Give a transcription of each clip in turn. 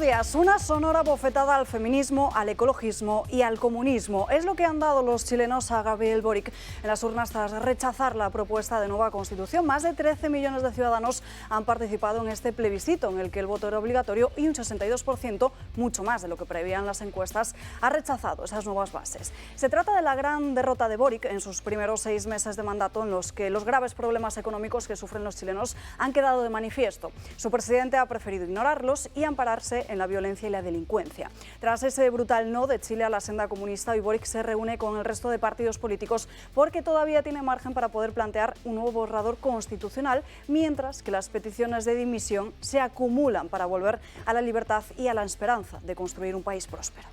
días. Una sonora bofetada al feminismo, al ecologismo y al comunismo. Es lo que han dado los chilenos a Gabriel Boric en las urnas tras rechazar la propuesta de nueva constitución. Más de 13 millones de ciudadanos han participado en este plebiscito en el que el voto era obligatorio y un 62%, mucho más de lo que prevían las encuestas, ha rechazado esas nuevas bases. Se trata de la gran derrota de Boric en sus primeros 6 meses de mandato, en los que los graves problemas económicos que sufren los chilenos han quedado de manifiesto. Su presidente ha preferido ignorarlos y ampararse en la violencia y la delincuencia. Tras ese brutal no de Chile a la senda comunista, hoy Boric se reúne con el resto de partidos políticos porque todavía tiene margen para poder plantear un nuevo borrador constitucional, mientras que las peticiones de dimisión se acumulan para volver a la libertad y a la esperanza de construir un país próspero.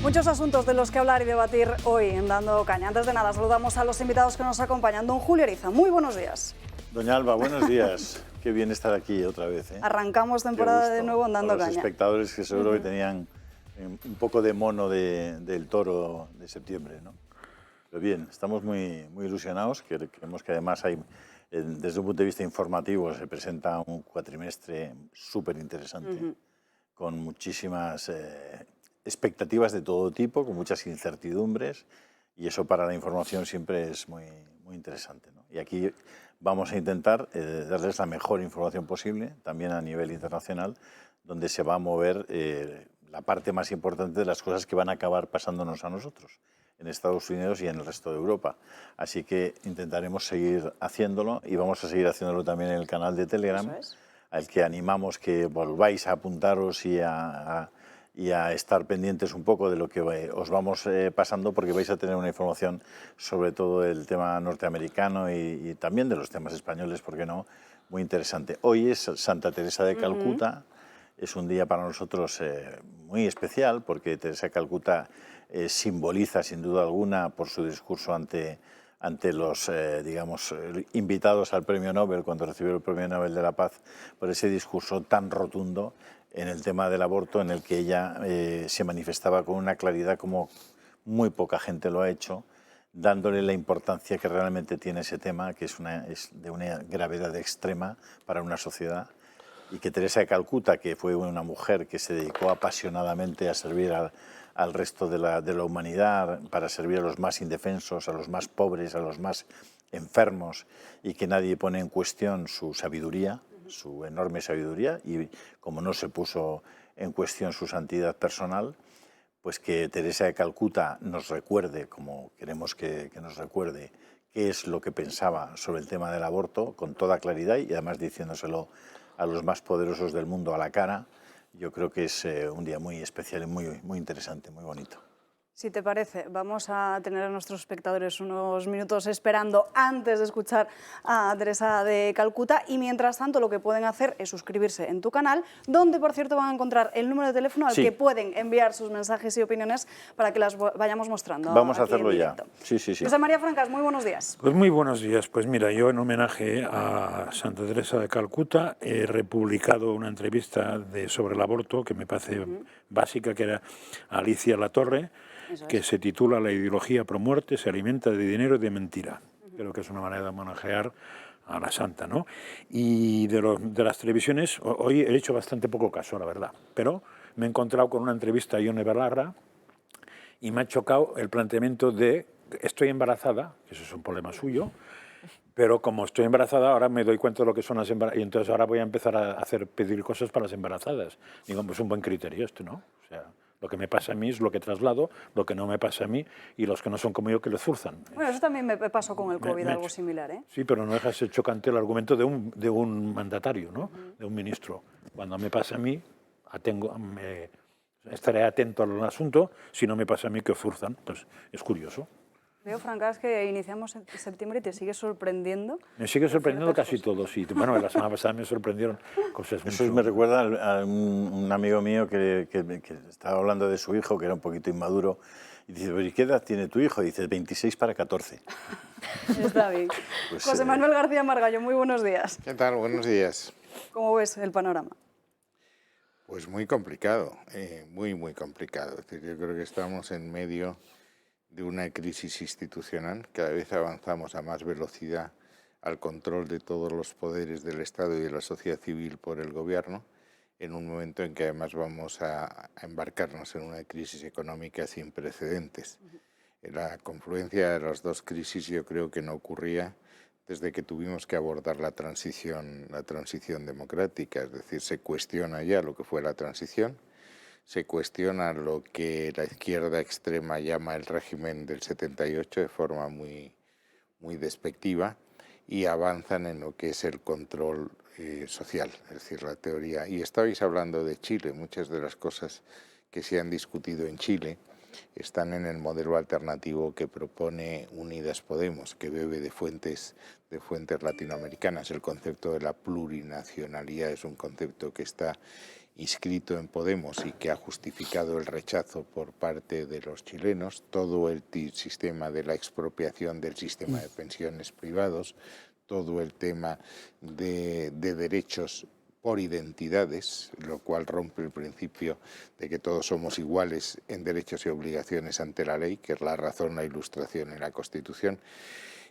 Muchos asuntos de los que hablar y debatir hoy en Dando Caña. Antes de nada, saludamos a los invitados que nos acompañan. Don Julio Ariza, muy buenos días. Doña Alba, buenos días. Qué bien estar aquí otra vez. Arrancamos temporada de nuevo en Dando Caña. Los espectadores que seguro que tenían un poco de mono del toro de septiembre, ¿no? Pero bien, estamos muy ilusionados. Creemos que además hay, desde un punto de vista informativo, se presenta un cuatrimestre súper interesante, con muchísimas expectativas de todo tipo, con muchas incertidumbres, y eso para la información siempre es muy interesante, ¿no? Y aquí vamos a intentar darles la mejor información posible, también a nivel internacional, donde se va a mover la parte más importante de las cosas que van a acabar pasándonos a nosotros, en Estados Unidos y en el resto de Europa. Así que intentaremos seguir haciéndolo y vamos a seguir haciéndolo también en el canal de Telegram, al que animamos que volváis a apuntaros y a estar pendientes un poco de lo que os vamos pasando, porque vais a tener una información sobre todo del tema norteamericano y también de los temas españoles, ¿por qué no? Muy interesante. Hoy es Santa Teresa de Calcuta, es un día para nosotros muy especial, porque Teresa de Calcuta simboliza sin duda alguna, por su discurso ante los digamos, invitados al Premio Nobel, cuando recibió el Premio Nobel de la Paz, por ese discurso tan rotundo en el tema del aborto, en el que ella se manifestaba con una claridad como muy poca gente lo ha hecho, dándole la importancia que realmente tiene ese tema, que es de una gravedad extrema para una sociedad, y que Teresa de Calcuta, que fue una mujer que se dedicó apasionadamente a servir al resto de la humanidad, para servir a los más indefensos, a los más pobres, a los más enfermos, y que nadie pone en cuestión su sabiduría, su enorme sabiduría, y como no se puso en cuestión su santidad personal, pues que Teresa de Calcuta nos recuerde, como queremos que nos recuerde, qué es lo que pensaba sobre el tema del aborto, con toda claridad y además diciéndoselo a los más poderosos del mundo a la cara. Yo creo que es un día muy especial y muy interesante, muy bonito. Si te parece, vamos a tener a nuestros espectadores unos minutos esperando antes de escuchar a Teresa de Calcuta, y mientras tanto lo que pueden hacer es suscribirse en tu canal, donde por cierto van a encontrar el número de teléfono al que pueden enviar sus mensajes y opiniones para que las vayamos mostrando. Vamos a hacerlo ya. Sí. José María Francas, muy buenos días. Pues muy buenos días. Pues mira, yo en homenaje a Santa Teresa de Calcuta he republicado una entrevista sobre el aborto que me parece básica, que era Alicia Latorre, que se titula La ideología pro muerte se alimenta de dinero y de mentira. Creo que es una manera de homenajear a la santa, ¿no? Y de las televisiones, hoy he hecho bastante poco caso, la verdad, pero me he encontrado con una entrevista a Ione Belarra y me ha chocado el planteamiento de estoy embarazada, que eso es un problema suyo, pero como estoy embarazada ahora me doy cuenta de lo que son las embarazadas, y entonces ahora voy a empezar a pedir cosas para las embarazadas. Digo, pues es un buen criterio esto, ¿no? O sea, lo que me pasa a mí es lo que traslado, lo que no me pasa a mí, y los que no son como yo que le zurzan. Bueno, eso también me pasó con el COVID, algo similar, ¿eh? Sí, pero no deja de ser chocante el argumento de un mandatario, ¿no? De un ministro. Cuando me pasa a mí, estaré atento al asunto, si no me pasa a mí que zurzan. Entonces, es curioso. Veo, Francas, que iniciamos en septiembre y te sigue sorprendiendo. Me sigue sorprendiendo casi todo, sí. Bueno, la semana pasada me sorprendieron cosas mucho. Eso me recuerda a un amigo mío que estaba hablando de su hijo, que era un poquito inmaduro, Y dice, ¿pero y qué edad tiene tu hijo? Y dice, 26 para 14. Está bien. Pues, José Manuel García Margallo, muy buenos días. ¿Qué tal? Buenos días. ¿Cómo ves el panorama? Pues muy complicado, muy complicado. Es decir, yo creo que estamos en medio de una crisis institucional. Cada vez avanzamos a más velocidad al control de todos los poderes del Estado y de la sociedad civil por el Gobierno, en un momento en que además vamos a embarcarnos en una crisis económica sin precedentes. La confluencia de las dos crisis yo creo que no ocurría desde que tuvimos que abordar la transición democrática, es decir, se cuestiona ya lo que fue la transición, se cuestiona lo que la izquierda extrema llama el régimen del 78 de forma muy despectiva, y avanzan en lo que es el control social, es decir, la teoría. Y estabais hablando de Chile, muchas de las cosas que se han discutido en Chile están en el modelo alternativo que propone Unidas Podemos, que bebe de fuentes latinoamericanas. El concepto de la plurinacionalidad es un concepto que está inscrito en Podemos y que ha justificado el rechazo por parte de los chilenos. Todo el sistema de la expropiación del sistema de pensiones privados, todo el tema de derechos por identidades, lo cual rompe el principio de que todos somos iguales en derechos y obligaciones ante la ley, que es la razón, la ilustración en la Constitución.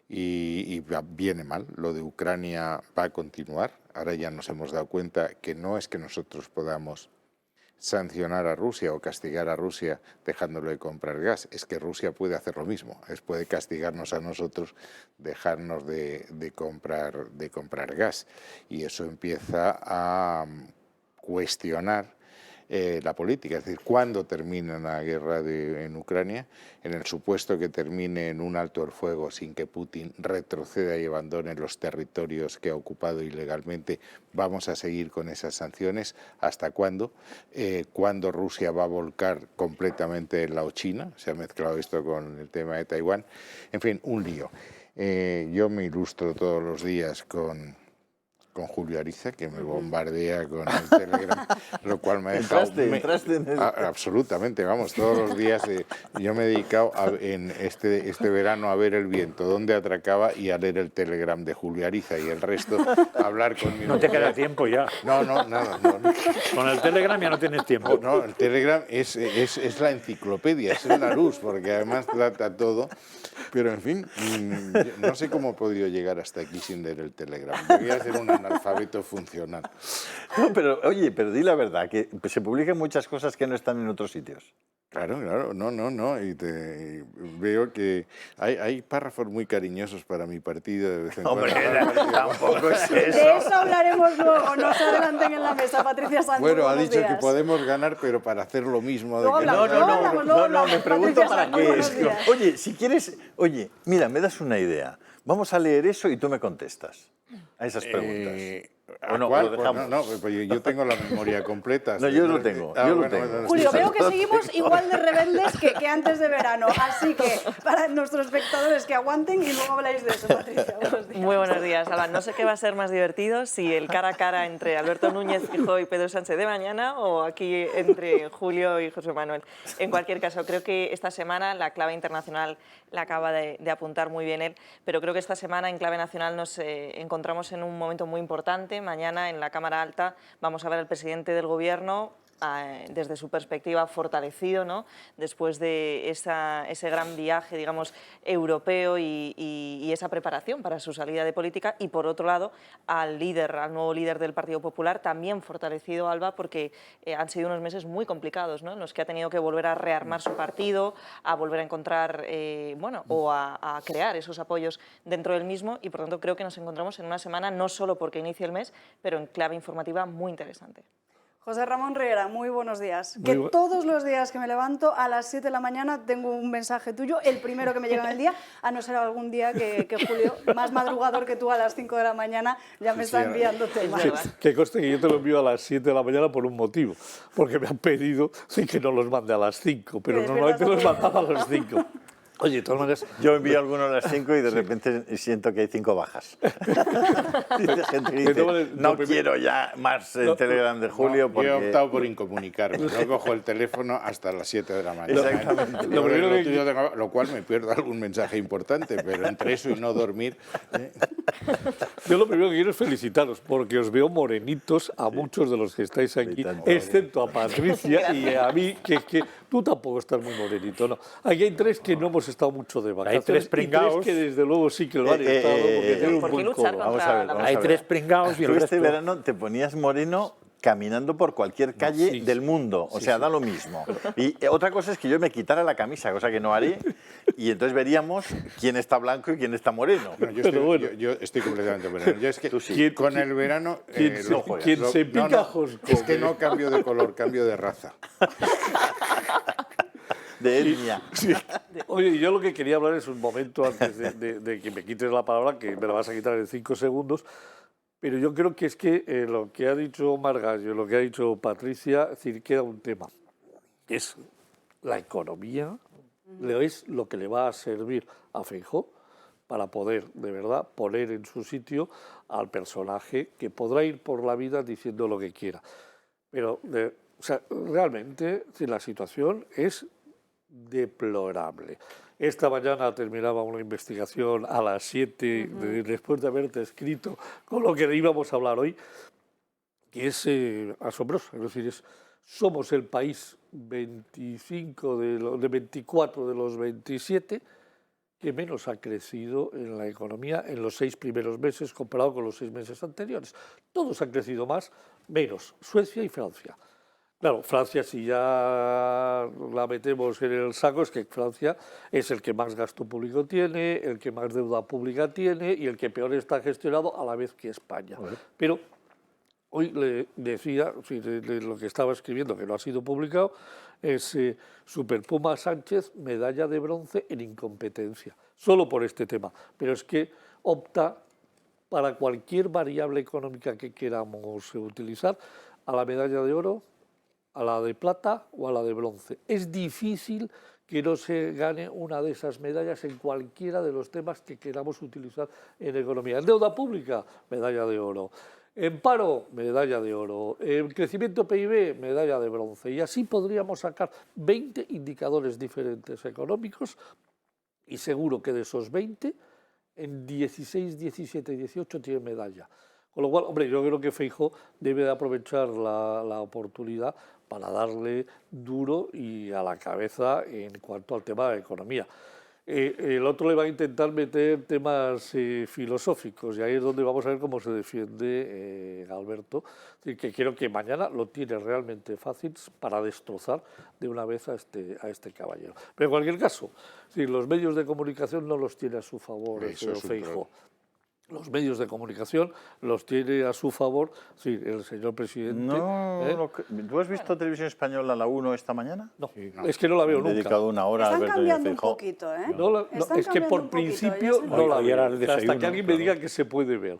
Y viene mal, lo de Ucrania va a continuar. Ahora ya nos hemos dado cuenta que no es que nosotros podamos sancionar a Rusia o castigar a Rusia dejándolo de comprar gas, es que Rusia puede hacer lo mismo, puede castigarnos a nosotros, dejarnos de comprar gas, y eso empieza a cuestionar la política, es decir, ¿cuándo termina la guerra en Ucrania? En el supuesto que termine en un alto el fuego sin que Putin retroceda y abandone los territorios que ha ocupado ilegalmente, ¿vamos a seguir con esas sanciones? ¿Hasta cuándo? ¿Cuándo Rusia va a volcar completamente el lado China? Se ha mezclado esto con el tema de Taiwán. En fin, un lío. Yo me ilustro todos los días con Julio Ariza, que me bombardea con el Telegram, lo cual me ha dejado... ¿Entraste en el... Absolutamente, vamos, todos los días. Yo me he dedicado en este verano a ver el viento, dónde atracaba, y a leer el Telegram de Julio Ariza, y el resto a hablar con mi... No te queda tiempo ya. No, nada. No. Con el Telegram ya no tienes tiempo. No, el Telegram es la enciclopedia, es una luz, porque además trata todo. Pero, en fin, no sé cómo he podido llegar hasta aquí sin leer el Telegram. Debía ser un analfabeto funcional. No, pero oye, pero di la verdad, que se publican muchas cosas que no están en otros sitios. Claro, no. Y veo que hay párrafos muy cariñosos para mi partido de vez en cuando. Hombre, tampoco es eso. De eso hablaremos luego, no se adelanten en la mesa, Patricia Santos. Bueno, ha buenos dicho días. que podemos ganar, pero para hacer lo mismo. Luego De que hablamos, No, me pregunto Patricia para Santos, qué buenos es. días. Oye, si quieres, mira, me das una idea. Vamos a leer eso y tú me contestas a esas preguntas. ¿A ¿O no? cuál? ¿Lo dejamos? No, pues yo tengo la memoria completa. No, yo lo tengo, yo lo tengo. Julio, veo que seguimos igual de rebeldes que antes de verano, así que para nuestros espectadores que aguanten y luego habláis de eso, Patricia. Buenos días. Muy buenos días, Alba. No sé qué va a ser más divertido, si el cara a cara entre Alberto Núñez Feijóo y Pedro Sánchez de mañana o aquí entre Julio y José Manuel. En cualquier caso, creo que esta semana la clave internacional la acaba de apuntar muy bien él, pero creo que esta semana en clave nacional nos encontramos en un momento muy importante. Mañana en la Cámara Alta vamos a ver al presidente del Gobierno desde su perspectiva fortalecido, ¿no? Después de ese gran viaje, digamos, europeo y esa preparación para su salida de política, y por otro lado al nuevo líder del Partido Popular, también fortalecido, Alba, porque han sido unos meses muy complicados, ¿no? En los que ha tenido que volver a rearmar su partido, a volver a encontrar, o a crear esos apoyos dentro del mismo, y por tanto creo que nos encontramos en una semana, no solo porque inicia el mes, pero en clave informativa muy interesante. José Ramón Riera, muy buenos días. Que todos los días que me levanto a las 7 de la mañana tengo un mensaje tuyo, el primero que me llega en el día, a no ser algún día que Julio, más madrugador que tú, a las 5 de la mañana, ya me está enviando temas. Que conste que yo te lo envío a las 7 de la mañana por un motivo, porque me han pedido que no los mande a las 5, pero normalmente los mandaba a las 5. Oye, de todas maneras, Yo envío algunos a las 5 y de repente siento que hay 5 bajas. Dice gente que De todas dice, maneras, no lo primero- quiero ya más el Telegram de Julio Yo porque... he optado por incomunicarme. No cojo el teléfono hasta las 7 de la mañana. Exactamente. Lo primero que yo tengo, lo cual me pierdo algún mensaje importante, pero entre eso y no dormir... yo lo primero que quiero es felicitaros, porque os veo morenitos a muchos de los que estáis aquí, Y tanto. excepto a Patricia y a mí, que tú tampoco estás muy morenito, ¿no? Aquí hay 3 que no hemos estado mucho de vacaciones. tres y 3 pringaos. que desde luego sí que lo han estado, porque tienen un ¿Por qué buen luchar color. Vamos a contra ver, la vamos Hay a ver. 3 pringaos y el Tú resto... este verano te ponías moreno caminando por cualquier calle sí, del sí. mundo, o Sí, sea, sí. da lo mismo. Y otra cosa es que yo me quitara la camisa, cosa que no haré, y entonces veríamos quién está blanco y quién está moreno. No, yo, Pero estoy, bueno. yo estoy completamente moreno. Yo es que Tú sí. ¿Quién- con quién- el verano... quién se- no juegas. quién se no, pica, no, Josco? es que no cambio de color, cambio de raza. De etnia. Oye, yo lo que quería hablar es un momento antes de que me quites la palabra, que me la vas a quitar en 5 segundos, pero yo creo que es que lo que ha dicho Margallo, lo que ha dicho Patricia, es decir, queda un tema, que es la economía, es lo que le va a servir a Feijóo para poder, de verdad, poner en su sitio al personaje que podrá ir por la vida diciendo lo que quiera. Pero, o sea, realmente, si la situación es deplorable. Esta mañana terminaba una investigación a las 7, después de haberte escrito con lo que íbamos a hablar hoy, que es asombroso. Es decir, somos el país 25 de 24 de los 27 que menos ha crecido en la economía en los 6 primeros meses comparado con los 6 meses anteriores. Todos han crecido más, menos Suecia y Francia. Claro, Francia, si ya la metemos en el saco, es que Francia es el que más gasto público tiene, el que más deuda pública tiene y el que peor está gestionado a la vez que España. Pero hoy le decía, de lo que estaba escribiendo, que no ha sido publicado, es Superpuma Sánchez, medalla de bronce en incompetencia, solo por este tema. Pero es que opta para cualquier variable económica que queramos utilizar a la medalla de oro, a la de plata o a la de bronce. Es difícil que no se gane una de esas medallas en cualquiera de los temas que queramos utilizar en economía. En deuda pública, medalla de oro. En paro, medalla de oro. En crecimiento PIB, medalla de bronce. Y así podríamos sacar 20 indicadores diferentes económicos y seguro que de esos 20, en 16, 17 y 18 tiene medalla. Con lo cual, hombre, yo creo que Feijóo debe de aprovechar la oportunidad para darle duro y a la cabeza en cuanto al tema de la economía. El otro le va a intentar meter temas filosóficos y ahí es donde vamos a ver cómo se defiende Alberto, que creo que mañana lo tiene realmente fácil para destrozar de una vez a este caballero. Pero en cualquier caso, si los medios de comunicación no los tiene a su favor el señor Feijóo. Los medios de comunicación los tiene a su favor, sí, el señor presidente. No, ¿tú has visto Televisión Española la 1 esta mañana? No, es que no la veo Han nunca. dedicado una hora a Están Alberto cambiando un Feijóo. poquito, ¿eh? No, Están es que cambiando por un poquito, principio ya se no la Hoy era el veo. Hasta desayuno, que alguien me diga que se puede ver.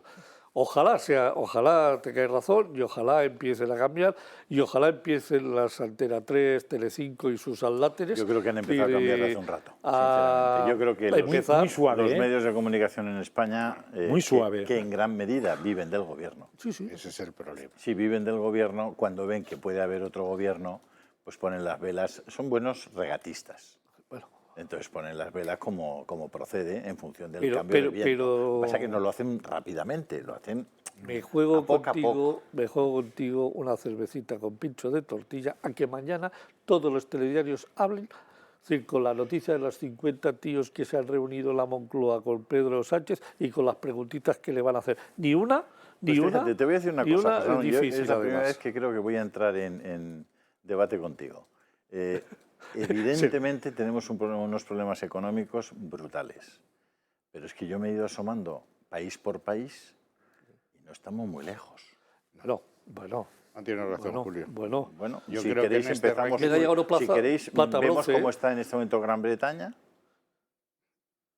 Ojalá tengáis razón y ojalá empiecen a cambiar y ojalá empiecen las Antena 3, Telecinco y sus aláteres. Yo creo que han empezado a cambiar hace un rato, a sinceramente. Yo creo que muy suave, los ¿eh? medios de comunicación en España, Muy suave. que en gran medida viven del gobierno. Sí, sí. Ese es el problema. Si viven del gobierno, cuando ven que puede haber otro gobierno, pues ponen las velas, son buenos regatistas. Bueno, Entonces ponen las velas como procede en función del Pero- cambio pero- de viento. pero- Lo que pasa es que no lo hacen rápidamente, lo hacen me juego a poco. contigo una cervecita con pincho de tortilla a que mañana todos los telediarios hablen. Es decir, con la noticia de los 50 tíos que se han reunido en la Moncloa con Pedro Sánchez y con las preguntitas que le van a hacer. Ni una, Pues fíjate, te voy a decir una ni cosa, una José Manuel, yo difícil, es la primera además. vez que creo que voy a entrar en debate contigo. Evidentemente tenemos unos problemas económicos brutales, pero es que yo me he ido asomando país por país y no estamos muy lejos. Bueno, No tiene razón, Julio. bueno. Bueno, Yo si creo que queréis en este empezamos. ranking- Medalla oro, Si plata, queréis, plata, vemos bronce, cómo ¿eh? está en este momento Gran Bretaña.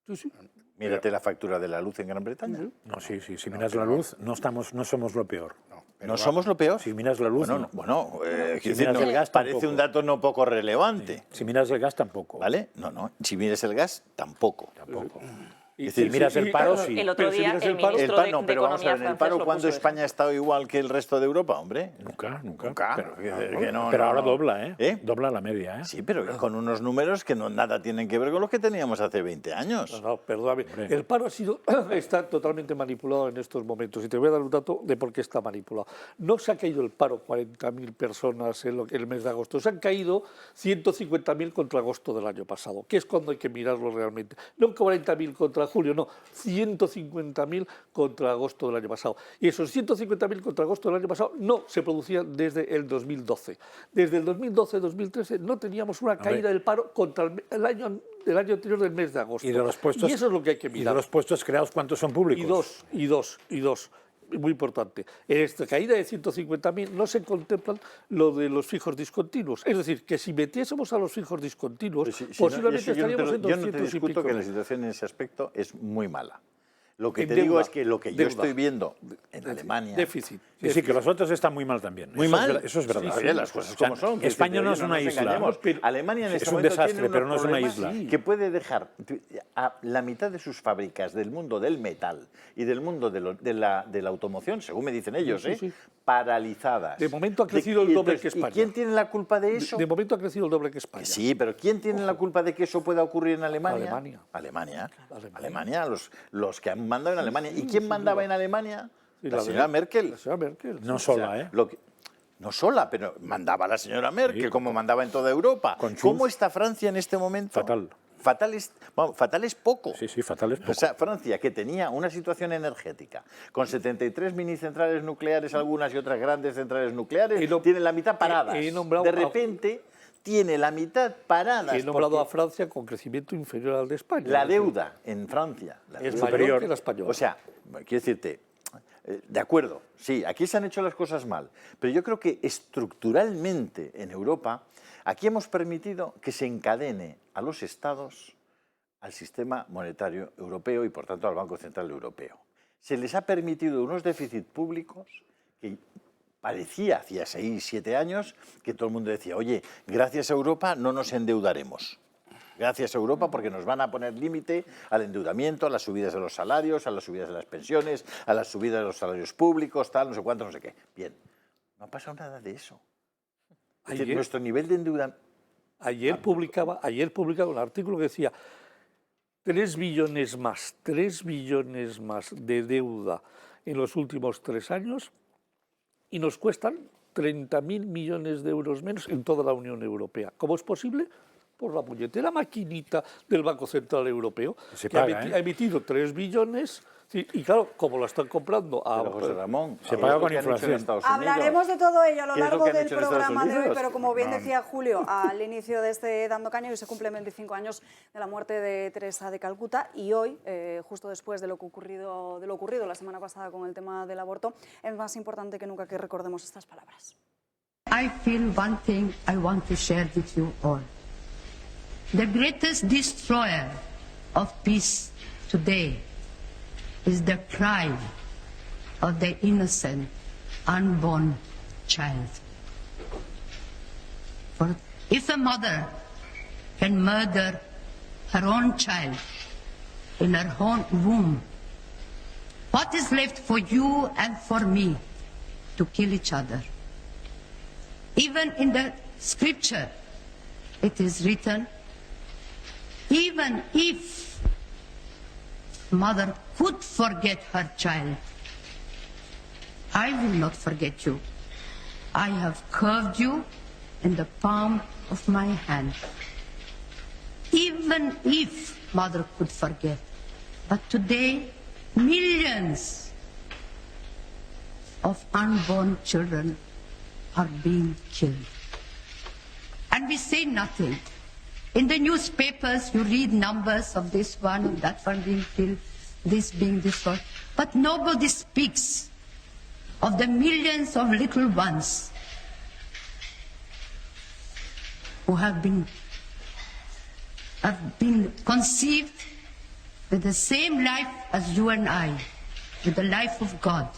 Sí, sí. Mírate la factura de la luz en Gran Bretaña. No, sí, si miras la luz, no somos lo peor. ¿No somos lo peor? Si miras la luz, Bueno, Si quiero decir, miras el gas, parece tampoco. un dato no poco relevante. si miras el gas, tampoco. ¿Vale? No. Si miras el gas, tampoco. Tampoco. Y, Si miras el paro, sí. El otro Pero si día miras el el paro- ministro de Pero vamos a Economía ver, en el francés paro, lo ¿cuándo puso de España ha estado igual que el resto de Europa, hombre? Nunca. Nunca. Pero ahora dobla, ¿eh? Dobla la media, ¿eh? Sí, pero con unos números que nada tienen que ver con los que teníamos hace 20 años. No, perdóname. El paro está totalmente manipulado en estos momentos. Y te voy a dar un dato de por qué está manipulado. No se ha caído el paro 40.000 personas en el mes de agosto. Se han caído 150.000 contra agosto del año pasado, que es cuando hay que mirarlo realmente. No 40.000 contra julio, no. 150.000 contra agosto del año pasado. Y esos 150.000 contra agosto del año pasado no se producían desde el 2012. Desde el 2012-2013 no teníamos una caída del paro contra el año anterior del mes de agosto. Y de los puestos, y eso es lo que hay que mirar. Y de los puestos creados, ¿cuántos son públicos? Y dos. Muy importante. En esta caída de 150.000 no se contemplan lo de los fijos discontinuos. Es decir, que si metiésemos a los fijos discontinuos, posiblemente estaríamos en 200 yo no te y discuto pico. que la situación en ese aspecto es muy mala. Lo que En te deuda, digo es que lo que yo deuda. estoy viendo en Alemania... Déficit. Sí, que los otros están muy mal también. Muy Eso mal. Eso es verdad. Oye, las cosas O sea, como son. España no es una nos isla. engañemos. Alemania en Es este un momento desastre, tiene pero unos no es una problemas isla. que puede dejar a la mitad de sus fábricas del mundo del metal y del mundo de la automoción, según me dicen ellos, Sí. paralizadas. De momento ha crecido el doble que España. ¿Y quién tiene la culpa de eso? De momento ha crecido el doble que España. Sí, pero ¿quién tiene la culpa de que eso pueda ocurrir en Alemania? Alemania. Alemania, los que han mandado en Alemania. ¿Y quién mandaba en Alemania? Sí, La señora Merkel. La señora Merkel. No O sea, sola, ¿eh? No sola, pero mandaba la señora Merkel, Sí, como mandaba en toda Europa. con Schulz. ¿Cómo está Francia en este momento? Fatal. Fatal es poco. Sí, fatal es poco. O sea, Francia, que tenía una situación energética, con 73 minicentrales nucleares, algunas y otras grandes centrales nucleares, tiene la mitad paradas. De repente, tiene la mitad paradas. He nombrado porque a Francia con crecimiento inferior al de España. la deuda en Francia es deuda mayor que la española. O sea, quiero decirte, de acuerdo, sí, aquí se han hecho las cosas mal, pero yo creo que estructuralmente en Europa, aquí hemos permitido que se encadene a los estados al sistema monetario europeo y, por tanto, al Banco Central Europeo. Se les ha permitido unos déficits públicos que parecía, hacía 6, 7 años, que todo el mundo decía, oye, gracias a Europa no nos endeudaremos. Gracias a Europa porque nos van a poner límite al endeudamiento, a las subidas de los salarios, a las subidas de las pensiones, a las subidas de los salarios públicos, tal, no sé cuánto, no sé qué. Bien, no ha pasado nada de eso. Es decir, nuestro nivel de endeudamiento... Ayer publicaba un artículo que decía 3 billones más de deuda en los últimos 3 años y nos cuestan 30.000 millones de euros menos en toda la Unión Europea. ¿Cómo es posible? Por la puñetera maquinita del Banco Central Europeo, ha emitido 3 billones, sí, y claro, como lo están comprando a... Pero, José Ramón, se paga con inflación. Hablaremos de todo ello a lo ¿Qué es lo largo que han del hecho en programa Estados de hoy, Unidos? pero como bien decía Julio, al inicio de este Dando Caña, hoy se cumplen 25 años de la muerte de Teresa de Calcuta y hoy, justo después de lo ocurrido la semana pasada con el tema del aborto, es más importante que nunca que recordemos estas palabras. I feel one thing I want to share with you all. The greatest destroyer of peace today is the cry of the innocent, unborn child. For if a mother can murder her own child in her own womb, what is left for you and for me to kill each other? Even in the scripture, it is written, even if mother could forget her child, I will not forget you. I have curved you in the palm of my hand. Even if mother could forget. But today, millions of unborn children are being killed. And we say nothing. In the newspapers, you read numbers of this one, that one being killed, this being this one. But nobody speaks of the millions of little ones who have been conceived with the same life as you and I, with the life of God.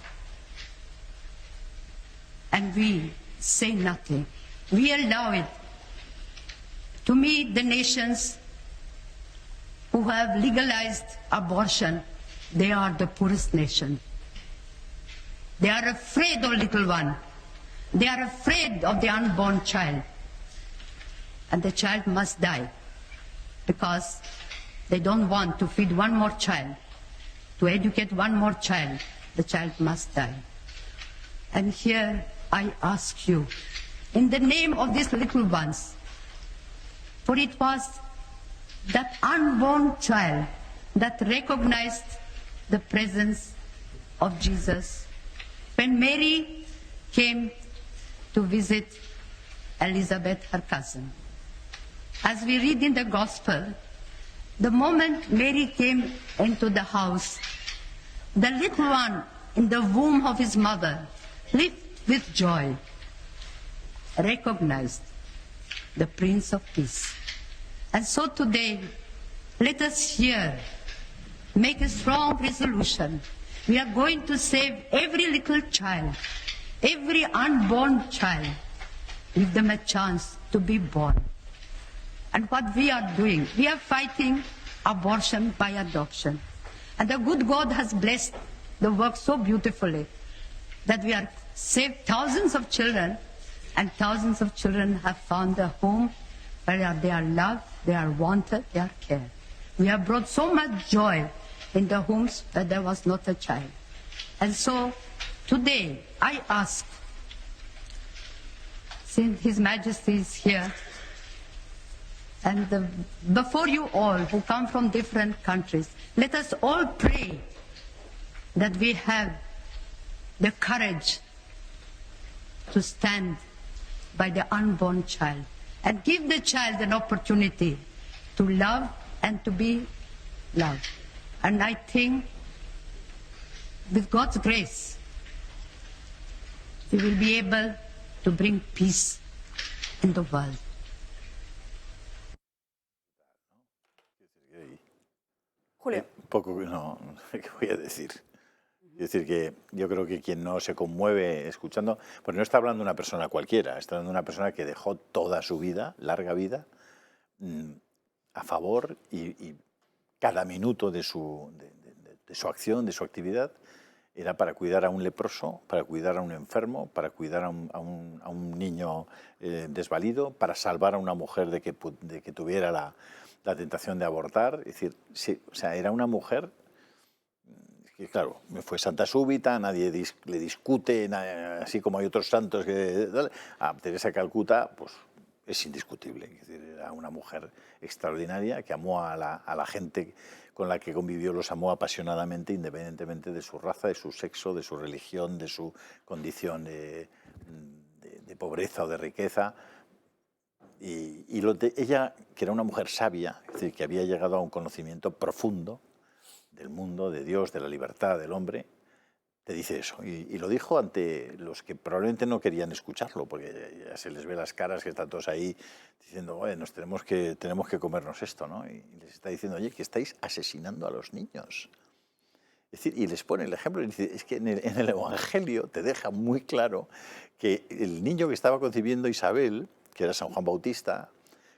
And we say nothing. We allow it. To me, the nations who have legalized abortion, they are the poorest nation. They are afraid of little one. They are afraid of the unborn child. And the child must die because they don't want to feed one more child, to educate one more child. The child must die. And here I ask you, in the name of these little ones, for it was that unborn child that recognized the presence of Jesus. When Mary came to visit Elizabeth, her cousin, as we read in the Gospel, the moment Mary came into the house, the little one in the womb of his mother leaped with joy, recognized the Prince of Peace. And so today, let us here make a strong resolution. We are going to save every little child, every unborn child, give them a chance to be born. And what we are doing, we are fighting abortion by adoption. And the good God has blessed the work so beautifully that we are saved thousands of children, and thousands of children have found a home where they are loved, they are wanted, they are cared. We have brought so much joy in the homes where there was not a child. And so today I ask, since His Majesty is here, and before you all who come from different countries, let us all pray that we have the courage to stand by the unborn child and give the child an opportunity to love and to be loved. And I think with God's grace, we will be able to bring peace in the world. Julio. Poco, no, ¿qué voy a decir? Es decir, que yo creo que quien no se conmueve escuchando, pues no está hablando de una persona cualquiera, está hablando de una persona que dejó toda su vida, larga vida, a favor y cada minuto de su acción, de su actividad, era para cuidar a un leproso, para cuidar a un enfermo, para cuidar a un niño desvalido, para salvar a una mujer de que tuviera la tentación de abortar. Es decir, sí, o sea, era una mujer que, claro, fue santa súbita, nadie le discute, así como hay otros santos que... A Teresa de Calcuta, pues es indiscutible. Es decir, era una mujer extraordinaria que amó a la gente con la que convivió, los amó apasionadamente, independientemente de su raza, de su sexo, de su religión, de su condición de pobreza o de riqueza. Y ella, que era una mujer sabia, es decir, que había llegado a un conocimiento profundo del mundo, de Dios, de la libertad del hombre, te dice eso. Y lo dijo ante los que probablemente no querían escucharlo, porque ya se les ve las caras que están todos ahí diciendo, oye, tenemos que comernos esto, ¿no? Y les está diciendo, oye, que estáis asesinando a los niños. Es decir, y les pone el ejemplo, y dice, es que en el Evangelio te deja muy claro que el niño que estaba concibiendo Isabel, que era San Juan Bautista,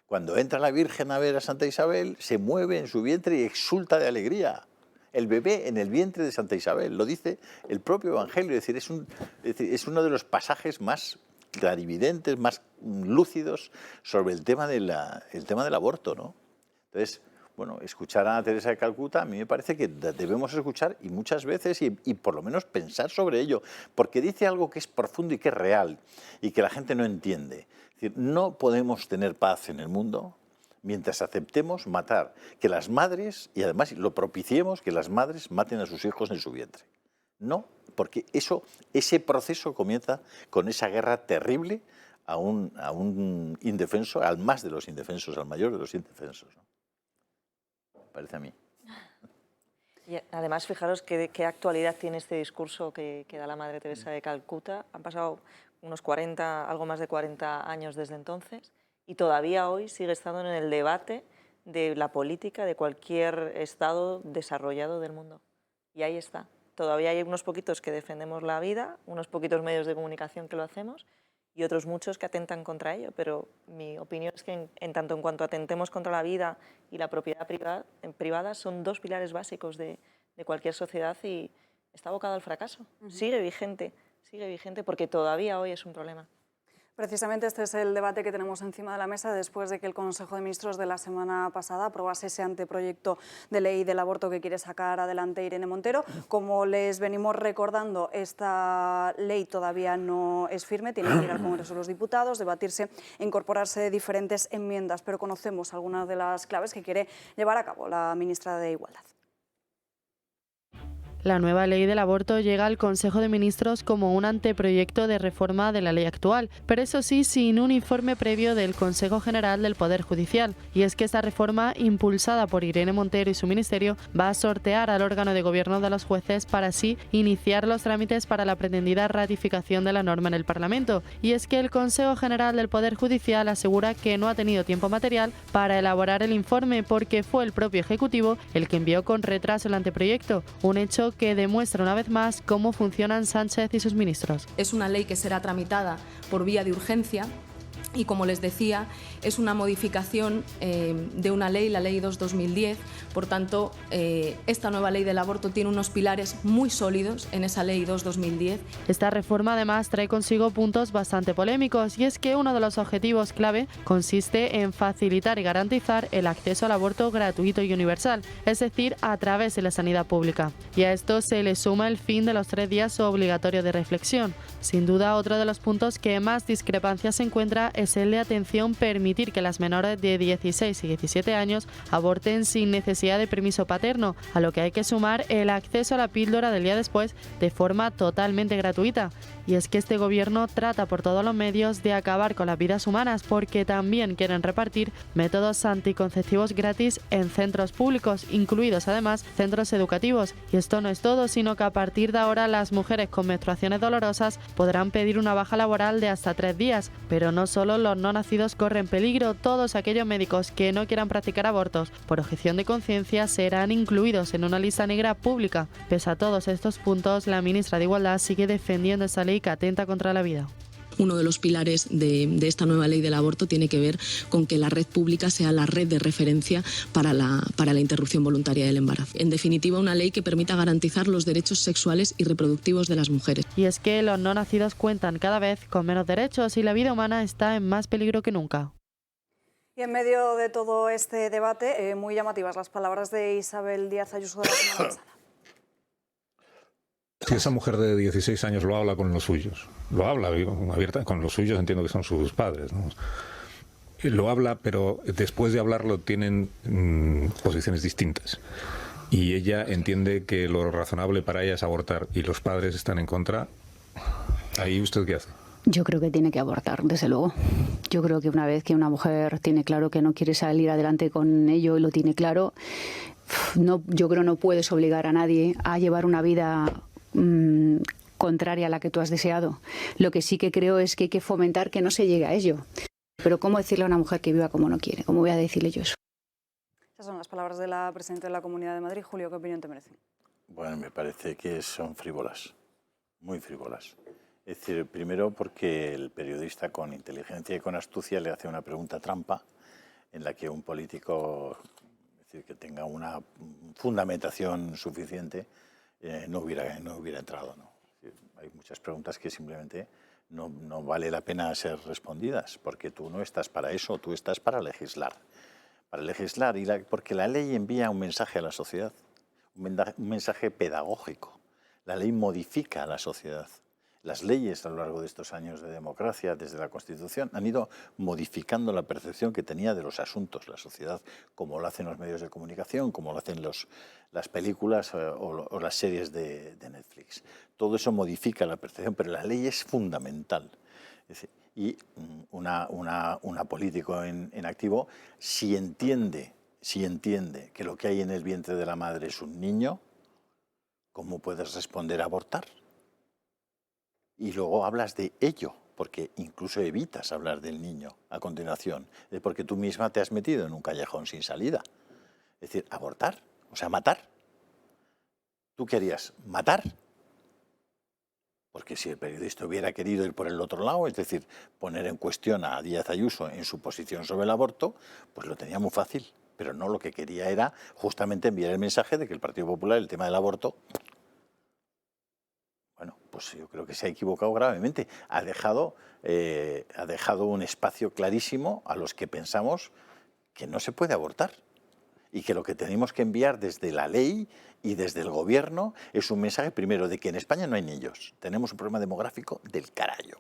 cuando entra la Virgen a ver a Santa Isabel, se mueve en su vientre y exulta de alegría. El bebé en el vientre de Santa Isabel, lo dice el propio Evangelio, es decir, es uno de los pasajes más clarividentes, más lúcidos sobre el tema del aborto, ¿no? Entonces, bueno, escuchar a Teresa de Calcuta a mí me parece que debemos escuchar y muchas veces y por lo menos pensar sobre ello, porque dice algo que es profundo y que es real y que la gente no entiende. Es decir, no podemos tener paz en el mundo mientras aceptemos matar, que las madres, y además lo propiciemos, que las madres maten a sus hijos en su vientre. No, porque ese proceso comienza con esa guerra terrible a un indefenso, al más de los indefensos, al mayor de los indefensos, ¿no? Parece a mí. Y además, fijaros qué actualidad tiene este discurso que da la Madre Teresa de Calcuta. Han pasado unos 40, algo más de 40 años desde entonces, y todavía hoy sigue estando en el debate de la política de cualquier Estado desarrollado del mundo. Y ahí está. Todavía hay unos poquitos que defendemos la vida, unos poquitos medios de comunicación que lo hacemos y otros muchos que atentan contra ello, pero mi opinión es que en tanto en cuanto atentemos contra la vida y la propiedad privada son dos pilares básicos de cualquier sociedad y está abocado al fracaso. Sigue vigente porque todavía hoy es un problema. Precisamente este es el debate que tenemos encima de la mesa después de que el Consejo de Ministros de la semana pasada aprobase ese anteproyecto de ley del aborto que quiere sacar adelante Irene Montero. Como les venimos recordando, esta ley todavía no es firme, tiene que ir al Congreso de los Diputados, debatirse e incorporarse diferentes enmiendas, pero conocemos algunas de las claves que quiere llevar a cabo la ministra de Igualdad. La nueva ley del aborto llega al Consejo de Ministros como un anteproyecto de reforma de la ley actual, pero eso sí, sin un informe previo del Consejo General del Poder Judicial. Y es que esta reforma, impulsada por Irene Montero y su ministerio, va a sortear al órgano de gobierno de los jueces para así iniciar los trámites para la pretendida ratificación de la norma en el Parlamento. Y es que el Consejo General del Poder Judicial asegura que no ha tenido tiempo material para elaborar el informe porque fue el propio Ejecutivo el que envió con retraso el anteproyecto, un hecho que demuestra una vez más cómo funcionan Sánchez y sus ministros. Es una ley que será tramitada por vía de urgencia y, como les decía, es una modificación de una ley, la Ley 2/2010. Por tanto, esta nueva ley del aborto tiene unos pilares muy sólidos en esa Ley 2/2010. Esta reforma además trae consigo puntos bastante polémicos y es que uno de los objetivos clave consiste en facilitar y garantizar el acceso al aborto gratuito y universal, es decir, a través de la sanidad pública. Y a esto se le suma el fin de los 3 días obligatorios de reflexión. Sin duda, otro de los puntos que más discrepancias se encuentra es el de atención permitir que las menores de 16 y 17 años aborten sin necesidad de permiso paterno, a lo que hay que sumar el acceso a la píldora del día después de forma totalmente gratuita. Y es que este gobierno trata por todos los medios de acabar con las vidas humanas porque también quieren repartir métodos anticonceptivos gratis en centros públicos, incluidos además centros educativos. Y esto no es todo, sino que a partir de ahora las mujeres con menstruaciones dolorosas podrán pedir una baja laboral de hasta 3 días, pero no solo los no nacidos corren peligro, todos aquellos médicos que no quieran practicar abortos por objeción de conciencia serán incluidos en una lista negra pública. Pese a todos estos puntos, la ministra de Igualdad sigue defendiendo esa ley que atenta contra la vida. Uno de los pilares de esta nueva ley del aborto tiene que ver con que la red pública sea la red de referencia para la interrupción voluntaria del embarazo. En definitiva, una ley que permita garantizar los derechos sexuales y reproductivos de las mujeres. Y es que los no nacidos cuentan cada vez con menos derechos y la vida humana está en más peligro que nunca. Y en medio de todo este debate, muy llamativas las palabras de Isabel Díaz Ayuso de la semana pasada. Si esa mujer de 16 años lo habla con los suyos, lo habla abierta con los suyos, entiendo que son sus padres, ¿no? Lo habla, pero después de hablarlo tienen posiciones distintas. Y ella entiende que lo razonable para ella es abortar y los padres están en contra. ¿Ahí usted qué hace? Yo creo que tiene que abortar, desde luego. Yo creo que una vez que una mujer tiene claro que no quiere salir adelante con ello y lo tiene claro, yo creo no puedes obligar a nadie a llevar una vida contraria a la que tú has deseado. Lo que sí que creo es que hay que fomentar que no se llegue a ello. Pero ¿cómo decirle a una mujer que viva como no quiere? ¿Cómo voy a decirle yo eso? Esas son las palabras de la presidenta de la Comunidad de Madrid. Julio, ¿qué opinión te merecen? Bueno, me parece que son frívolas, muy frívolas. Es decir, primero porque el periodista con inteligencia y con astucia le hace una pregunta trampa en la que un político, es decir, que tenga una fundamentación suficiente, no hubiera entrado, ¿no? Hay muchas preguntas que simplemente no vale la pena ser respondidas, porque tú no estás para eso, tú estás para legislar. Porque la ley envía un mensaje a la sociedad, un mensaje pedagógico. La ley modifica a la sociedad. Las leyes a lo largo de estos años de democracia, desde la Constitución, han ido modificando la percepción que tenía de los asuntos la sociedad, como lo hacen los medios de comunicación, como lo hacen las películas o las series de Netflix. Todo eso modifica la percepción, pero la ley es fundamental. Es decir, y una político en activo, si entiende que lo que hay en el vientre de la madre es un niño, ¿cómo puedes responder a abortar? Y luego hablas de ello, porque incluso evitas hablar del niño a continuación, es porque tú misma te has metido en un callejón sin salida. Es decir, abortar, o sea, matar. ¿Tú querías matar? Porque si el periodista hubiera querido ir por el otro lado, es decir, poner en cuestión a Díaz Ayuso en su posición sobre el aborto, pues lo tenía muy fácil. Pero no, lo que quería era justamente enviar el mensaje de que el Partido Popular, el tema del aborto, bueno, pues yo creo que se ha equivocado gravemente. Ha dejado un espacio clarísimo a los que pensamos que no se puede abortar y que lo que tenemos que enviar desde la ley y desde el gobierno es un mensaje, primero, de que en España no hay niños. Tenemos un problema demográfico del carallo.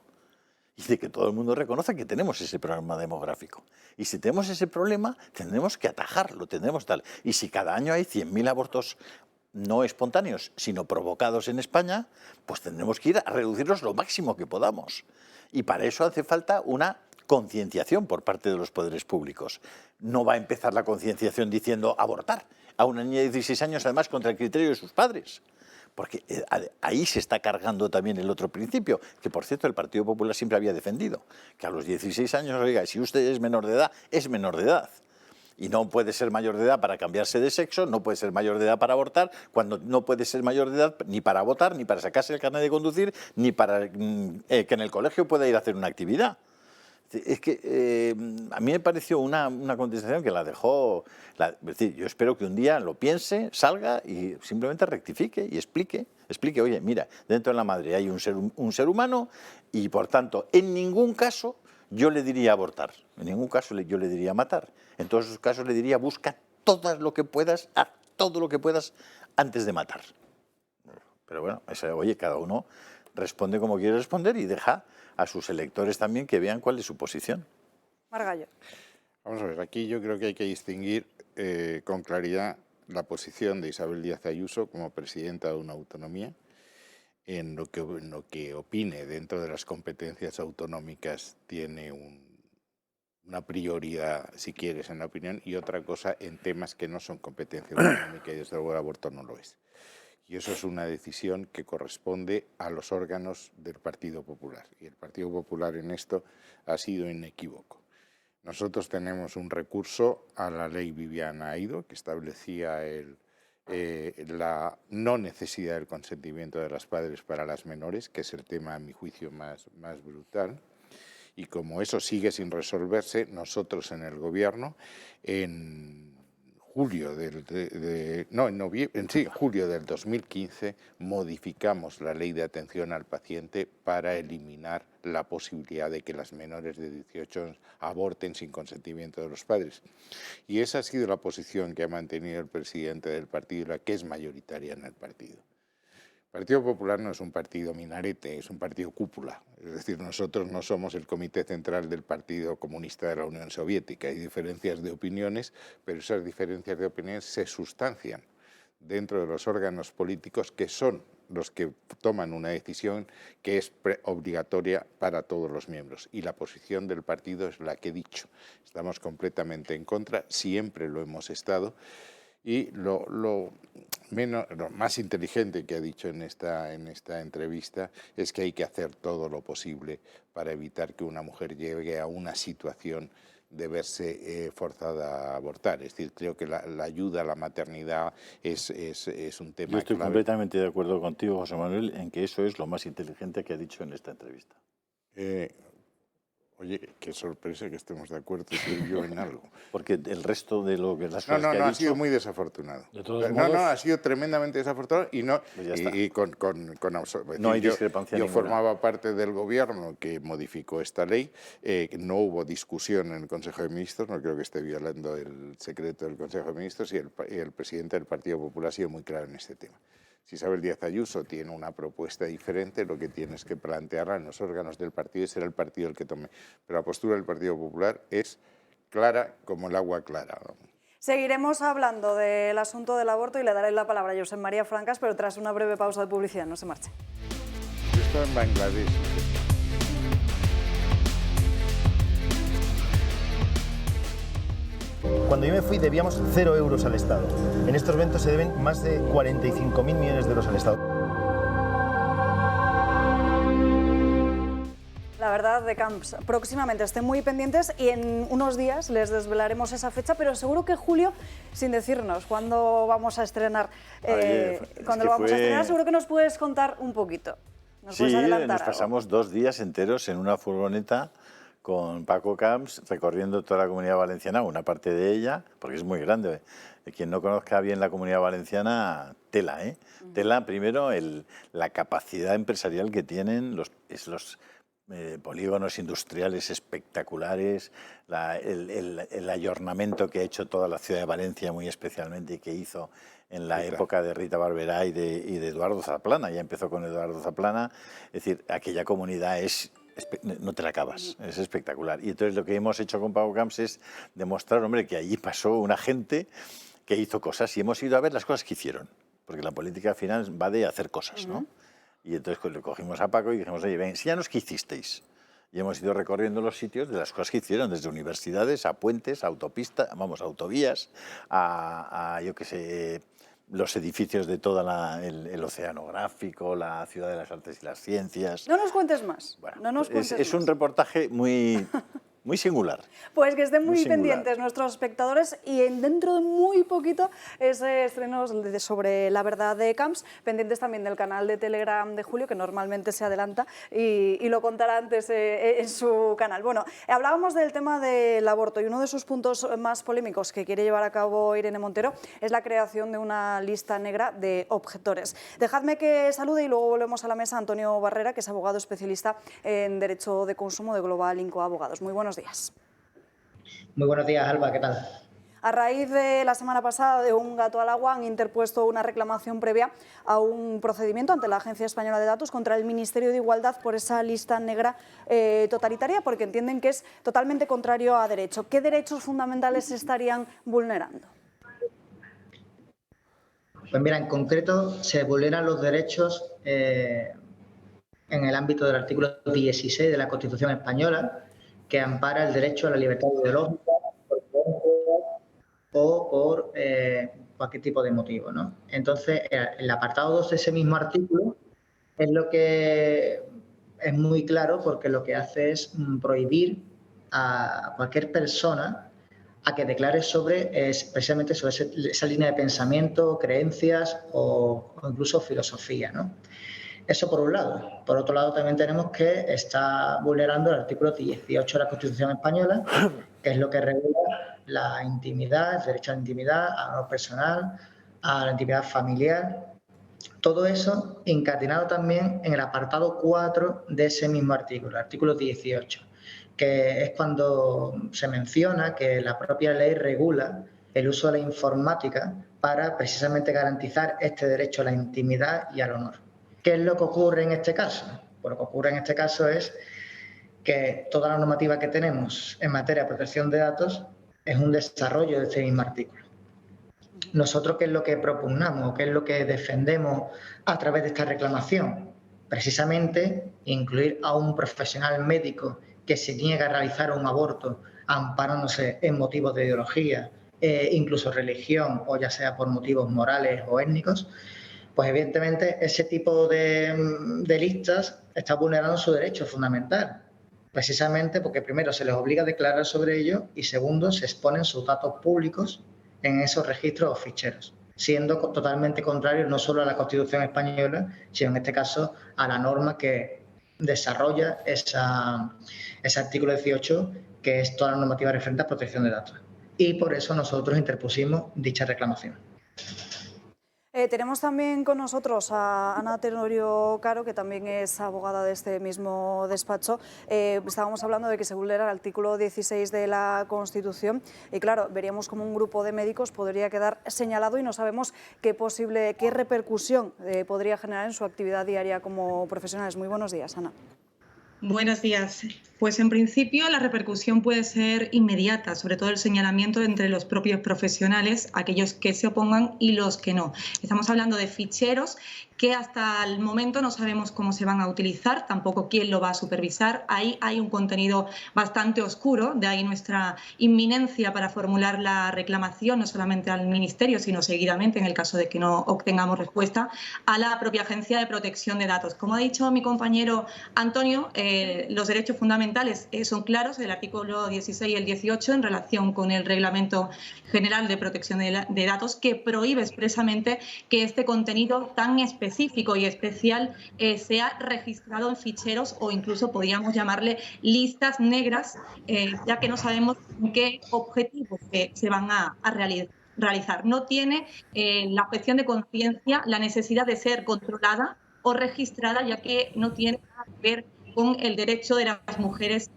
Y de que todo el mundo reconoce que tenemos ese problema demográfico. Y si tenemos ese problema, tendremos que atajarlo, tendremos tal. Y si cada año hay 100.000 abortos no espontáneos, sino provocados en España, pues tendremos que ir a reducirlos lo máximo que podamos. Y para eso hace falta una concienciación por parte de los poderes públicos. No va a empezar la concienciación diciendo abortar a una niña de 16 años, además contra el criterio de sus padres. Porque ahí se está cargando también el otro principio, que por cierto el Partido Popular siempre había defendido, que a los 16 años, oiga, si usted es menor de edad, es menor de edad. Y no puede ser mayor de edad para cambiarse de sexo, no puede ser mayor de edad para abortar, cuando no puede ser mayor de edad ni para votar, ni para sacarse el carnet de conducir, ni para que en el colegio pueda ir a hacer una actividad. Es que a mí me pareció una contestación que la dejó... es decir, yo espero que un día lo piense, salga y simplemente rectifique y explique, oye, mira, dentro de la madre hay un ser humano y, por tanto, en ningún caso yo le diría abortar, en ningún caso yo le diría matar. En todos esos casos le diría busca todo lo que puedas, haz todo lo que puedas antes de matar. Pero bueno, oye, cada uno responde como quiere responder y deja a sus electores también que vean cuál es su posición. Margallo. Vamos a ver, aquí yo creo que hay que distinguir con claridad la posición de Isabel Díaz Ayuso como presidenta de una autonomía, en lo que opine dentro de las competencias autonómicas tiene una prioridad, si quieres, en la opinión, y otra cosa en temas que no son competencia autonómica, y desde luego el aborto no lo es. Y eso es una decisión que corresponde a los órganos del Partido Popular. Y el Partido Popular en esto ha sido inequívoco. Nosotros tenemos un recurso a la ley Viviana Aido, que establecía la no necesidad del consentimiento de los padres para las menores, que es el tema, a mi juicio, más brutal. Y como eso sigue sin resolverse, nosotros en el Gobierno, en julio del 2015 modificamos la ley de atención al paciente para eliminar la posibilidad de que las menores de 18 años aborten sin consentimiento de los padres. Y esa ha sido la posición que ha mantenido el presidente del partido, la que es mayoritaria en el partido. El Partido Popular no es un partido minarete, es un partido cúpula. Es decir, nosotros no somos el comité central del Partido Comunista de la Unión Soviética. Hay diferencias de opiniones, pero esas diferencias de opiniones se sustancian dentro de los órganos políticos que son los que toman una decisión que es obligatoria para todos los miembros. Y la posición del partido es la que he dicho. Estamos completamente en contra, siempre lo hemos estado. Y lo más inteligente que ha dicho en esta entrevista es que hay que hacer todo lo posible para evitar que una mujer llegue a una situación de verse forzada a abortar. Es decir, creo que la ayuda a la maternidad es un tema Yo estoy clave. completamente de acuerdo contigo, José Manuel, en que eso es lo más inteligente que ha dicho en esta entrevista. Oye, qué sorpresa que estemos de acuerdo tú y yo en algo. Porque el resto de las cosas que ha No, dicho... ha sido muy desafortunado. De todos modos, ha sido tremendamente desafortunado y no No hay discrepancia Yo ninguna. formaba parte del gobierno que modificó esta ley, no hubo discusión en el Consejo de Ministros, no creo que esté violando el secreto del Consejo de Ministros, y el presidente del Partido Popular ha sido muy claro en este tema. Si Isabel Díaz Ayuso tiene una propuesta diferente, lo que tienes que plantearla en los órganos del partido y será el partido el que tome. Pero la postura del Partido Popular es clara como el agua clara. Seguiremos hablando del asunto del aborto y le daré la palabra a Josep María Francas, pero tras una breve pausa de publicidad. No se marche. Yo estoy en Bangladesh. Cuando yo me fui debíamos 0 euros al Estado. En estos momentos se deben más de 45.000 millones de euros al Estado. La verdad de Camps. Próximamente estén muy pendientes y en unos días les desvelaremos esa fecha, pero seguro que Julio, sin decirnos cuándo vamos a estrenar, seguro que nos puedes contar un poquito. Sí, nos pasamos 2 días enteros en una furgoneta con Paco Camps recorriendo toda la Comunidad Valenciana, una parte de ella, porque es muy grande. Quien no conozca bien la Comunidad Valenciana, tela, ¿eh? Tela, primero, la capacidad empresarial que tienen los polígonos industriales espectaculares, el ayornamiento que ha hecho toda la ciudad de Valencia muy especialmente y que hizo en la época de Rita Barberá y de Eduardo Zaplana. Ya empezó con Eduardo Zaplana. Es decir, aquella comunidad no te la acabas, es espectacular. Y entonces lo que hemos hecho con Paco Camps es demostrar, hombre, que allí pasó una gente que hizo cosas y hemos ido a ver las cosas que hicieron, porque la política al final va de hacer cosas, ¿no? Y entonces le cogimos a Paco y dijimos, oye, ven, enséñanos qué hicisteis. Y hemos ido recorriendo los sitios de las cosas que hicieron, desde universidades, a puentes, a autopistas, autovías, yo qué sé, los edificios de todo el oceanográfico, la Ciudad de las Artes y las Ciencias. No nos cuentes más. Bueno, es un reportaje muy singular. Pues que estén muy pendientes nuestros espectadores y dentro de muy poquito ese estreno sobre la verdad de Camps, pendientes también del canal de Telegram de Julio, que normalmente se adelanta y lo contará antes en su canal. Bueno, hablábamos del tema del aborto y uno de sus puntos más polémicos que quiere llevar a cabo Irene Montero es la creación de una lista negra de objetores. Dejadme que salude y luego volvemos a la mesa a Antonio Barrera, que es abogado especialista en Derecho de Consumo de Global Inco Abogados. Muy buenos días. Muy buenos días, Alba, ¿qué tal? A raíz de la semana pasada de un gato al agua han interpuesto una reclamación previa a un procedimiento ante la Agencia Española de Datos contra el Ministerio de Igualdad por esa lista negra totalitaria, porque entienden que es totalmente contrario a derecho. ¿Qué derechos fundamentales se estarían vulnerando? Pues mira, en concreto se vulneran los derechos en el ámbito del artículo 16 de la Constitución Española, que ampara el derecho a la libertad ideológica o por cualquier tipo de motivo, ¿no? Entonces, el apartado 2 de ese mismo artículo es lo que es muy claro, porque lo que hace es prohibir a cualquier persona a que declare precisamente sobre esa línea de pensamiento, creencias o incluso filosofía, ¿no? Eso por un lado. Por otro lado, también tenemos que está vulnerando el artículo 18 de la Constitución Española, que es lo que regula la intimidad, el derecho a la intimidad, al honor personal, a la intimidad familiar. Todo eso incardinado también en el apartado 4 de ese mismo artículo, el artículo 18, que es cuando se menciona que la propia ley regula el uso de la informática para precisamente garantizar este derecho a la intimidad y al honor. ¿Qué es lo que ocurre en este caso? Pues lo que ocurre en este caso es que toda la normativa que tenemos en materia de protección de datos es un desarrollo de este mismo artículo. Nosotros, ¿qué es lo que propugnamos? ¿Qué es lo que defendemos a través de esta reclamación? Precisamente incluir a un profesional médico que se niega a realizar un aborto amparándose en motivos de ideología, incluso religión, o ya sea por motivos morales o étnicos. Pues evidentemente ese tipo de listas está vulnerando su derecho fundamental, precisamente porque primero se les obliga a declarar sobre ello y segundo se exponen sus datos públicos en esos registros o ficheros, siendo totalmente contrario no solo a la Constitución española, sino en este caso a la norma que desarrolla ese artículo 18, que es toda la normativa referente a protección de datos. Y por eso nosotros interpusimos dicha reclamación. Tenemos también con nosotros a Ana Tenorio Caro, que también es abogada de este mismo despacho. Estábamos hablando de que se vulnera el artículo 16 de la Constitución y claro, veríamos como un grupo de médicos podría quedar señalado y no sabemos qué repercusión podría generar en su actividad diaria como profesionales. Muy buenos días, Ana. Buenos días. Pues en principio la repercusión puede ser inmediata, sobre todo el señalamiento entre los propios profesionales, aquellos que se opongan y los que no. Estamos hablando de ficheros que hasta el momento no sabemos cómo se van a utilizar, tampoco quién lo va a supervisar. Ahí hay un contenido bastante oscuro, de ahí nuestra inminencia para formular la reclamación, no solamente al Ministerio, sino seguidamente, en el caso de que no obtengamos respuesta, a la propia Agencia de Protección de Datos. Como ha dicho mi compañero Antonio, los derechos fundamentales son claros, el artículo 16 y el 18 en relación con el Reglamento General de Protección de Datos, que prohíbe expresamente que este contenido tan específico y especial sea registrado en ficheros o incluso podríamos llamarle listas negras, ya que no sabemos en qué objetivos se van a realizar. No tiene la objeción de conciencia la necesidad de ser controlada o registrada, ya que no tiene nada que ver con el derecho de las mujeres.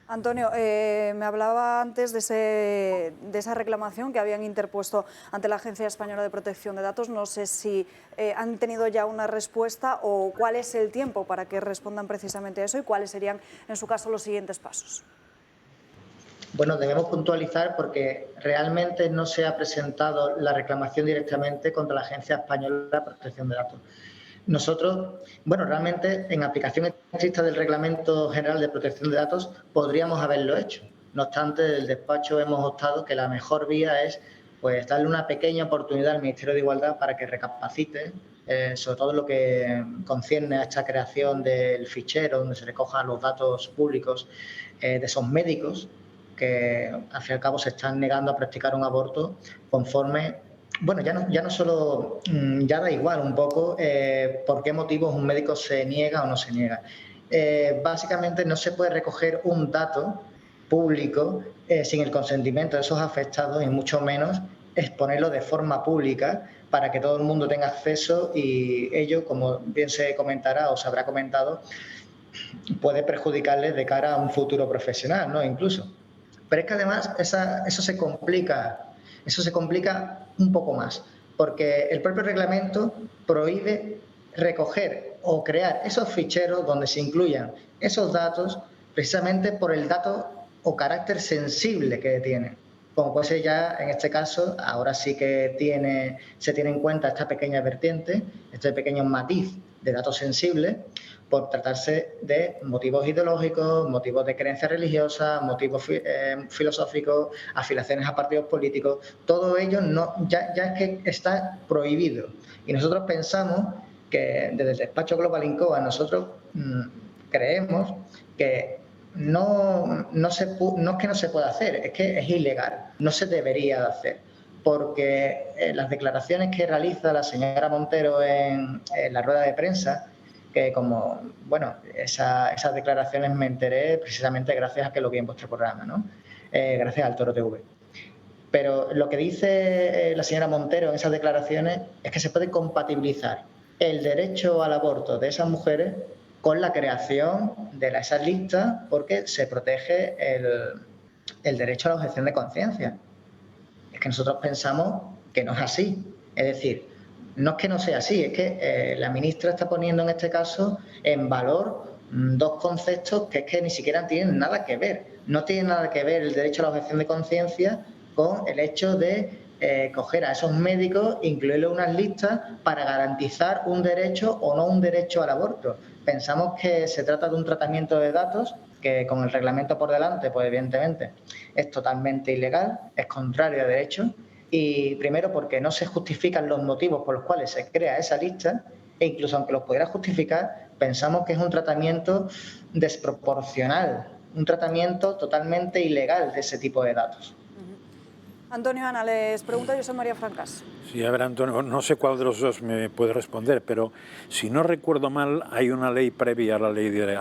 Antonio, me hablaba antes de esa reclamación que habían interpuesto ante la Agencia Española de Protección de Datos. No sé si han tenido ya una respuesta o cuál es el tiempo para que respondan precisamente a eso y cuáles serían, en su caso, los siguientes pasos. Bueno, debemos puntualizar porque realmente no se ha presentado la reclamación directamente contra la Agencia Española de Protección de Datos. Nosotros, bueno, realmente en aplicación estricta del Reglamento General de Protección de Datos podríamos haberlo hecho. No obstante, desde el despacho hemos optado que la mejor vía es pues darle una pequeña oportunidad al Ministerio de Igualdad para que recapacite sobre todo lo que concierne a esta creación del fichero donde se recojan los datos públicos de esos médicos que al fin y al cabo se están negando a practicar un aborto conforme. Bueno, ya no solo, ya da igual un poco por qué motivos un médico se niega o no se niega. Básicamente no se puede recoger un dato público sin el consentimiento de esos afectados y mucho menos exponerlo de forma pública para que todo el mundo tenga acceso y ello, como bien se comentará o se habrá comentado, puede perjudicarles de cara a un futuro profesional, ¿no? Incluso. Pero es que además eso se complica un poco más, porque el propio reglamento prohíbe recoger o crear esos ficheros donde se incluyan esos datos precisamente por el dato o carácter sensible que tienen. Como puede ser ya en este caso, ahora sí que se tiene en cuenta esta pequeña vertiente, este pequeño matiz de datos sensibles, por tratarse de motivos ideológicos, motivos de creencia religiosa, motivos filosóficos, afiliaciones a partidos políticos. Todo ello ya es que está prohibido. Y nosotros pensamos que desde el despacho Global Incoa nosotros creemos que no es que no se pueda hacer, es que es ilegal, no se debería de hacer. Porque las declaraciones que realiza la señora Montero en la rueda de prensa, que como, bueno, esas declaraciones me enteré precisamente gracias a que lo vi en vuestro programa, ¿no? Gracias al Toro TV. Pero lo que dice la señora Montero en esas declaraciones es que se puede compatibilizar el derecho al aborto de esas mujeres con la creación de esas listas porque se protege el derecho a la objeción de conciencia. Es que nosotros pensamos que no es así. Es decir, no es que no sea así, es que la ministra está poniendo en este caso en valor dos conceptos que es que ni siquiera tienen nada que ver. No tiene nada que ver el derecho a la objeción de conciencia con el hecho de coger a esos médicos e incluirlos en unas listas para garantizar un derecho o no un derecho al aborto. Pensamos que se trata de un tratamiento de datos que con el reglamento por delante, pues evidentemente es totalmente ilegal, es contrario a derecho. Y primero porque no se justifican los motivos por los cuales se crea esa lista e incluso aunque los pudiera justificar, pensamos que es un tratamiento desproporcional, un tratamiento totalmente ilegal de ese tipo de datos. Antonio, Ana, les pregunta José María Francas. Sí, a ver, Antonio, no sé cuál de los dos me puede responder, pero si no recuerdo mal, hay una ley previa a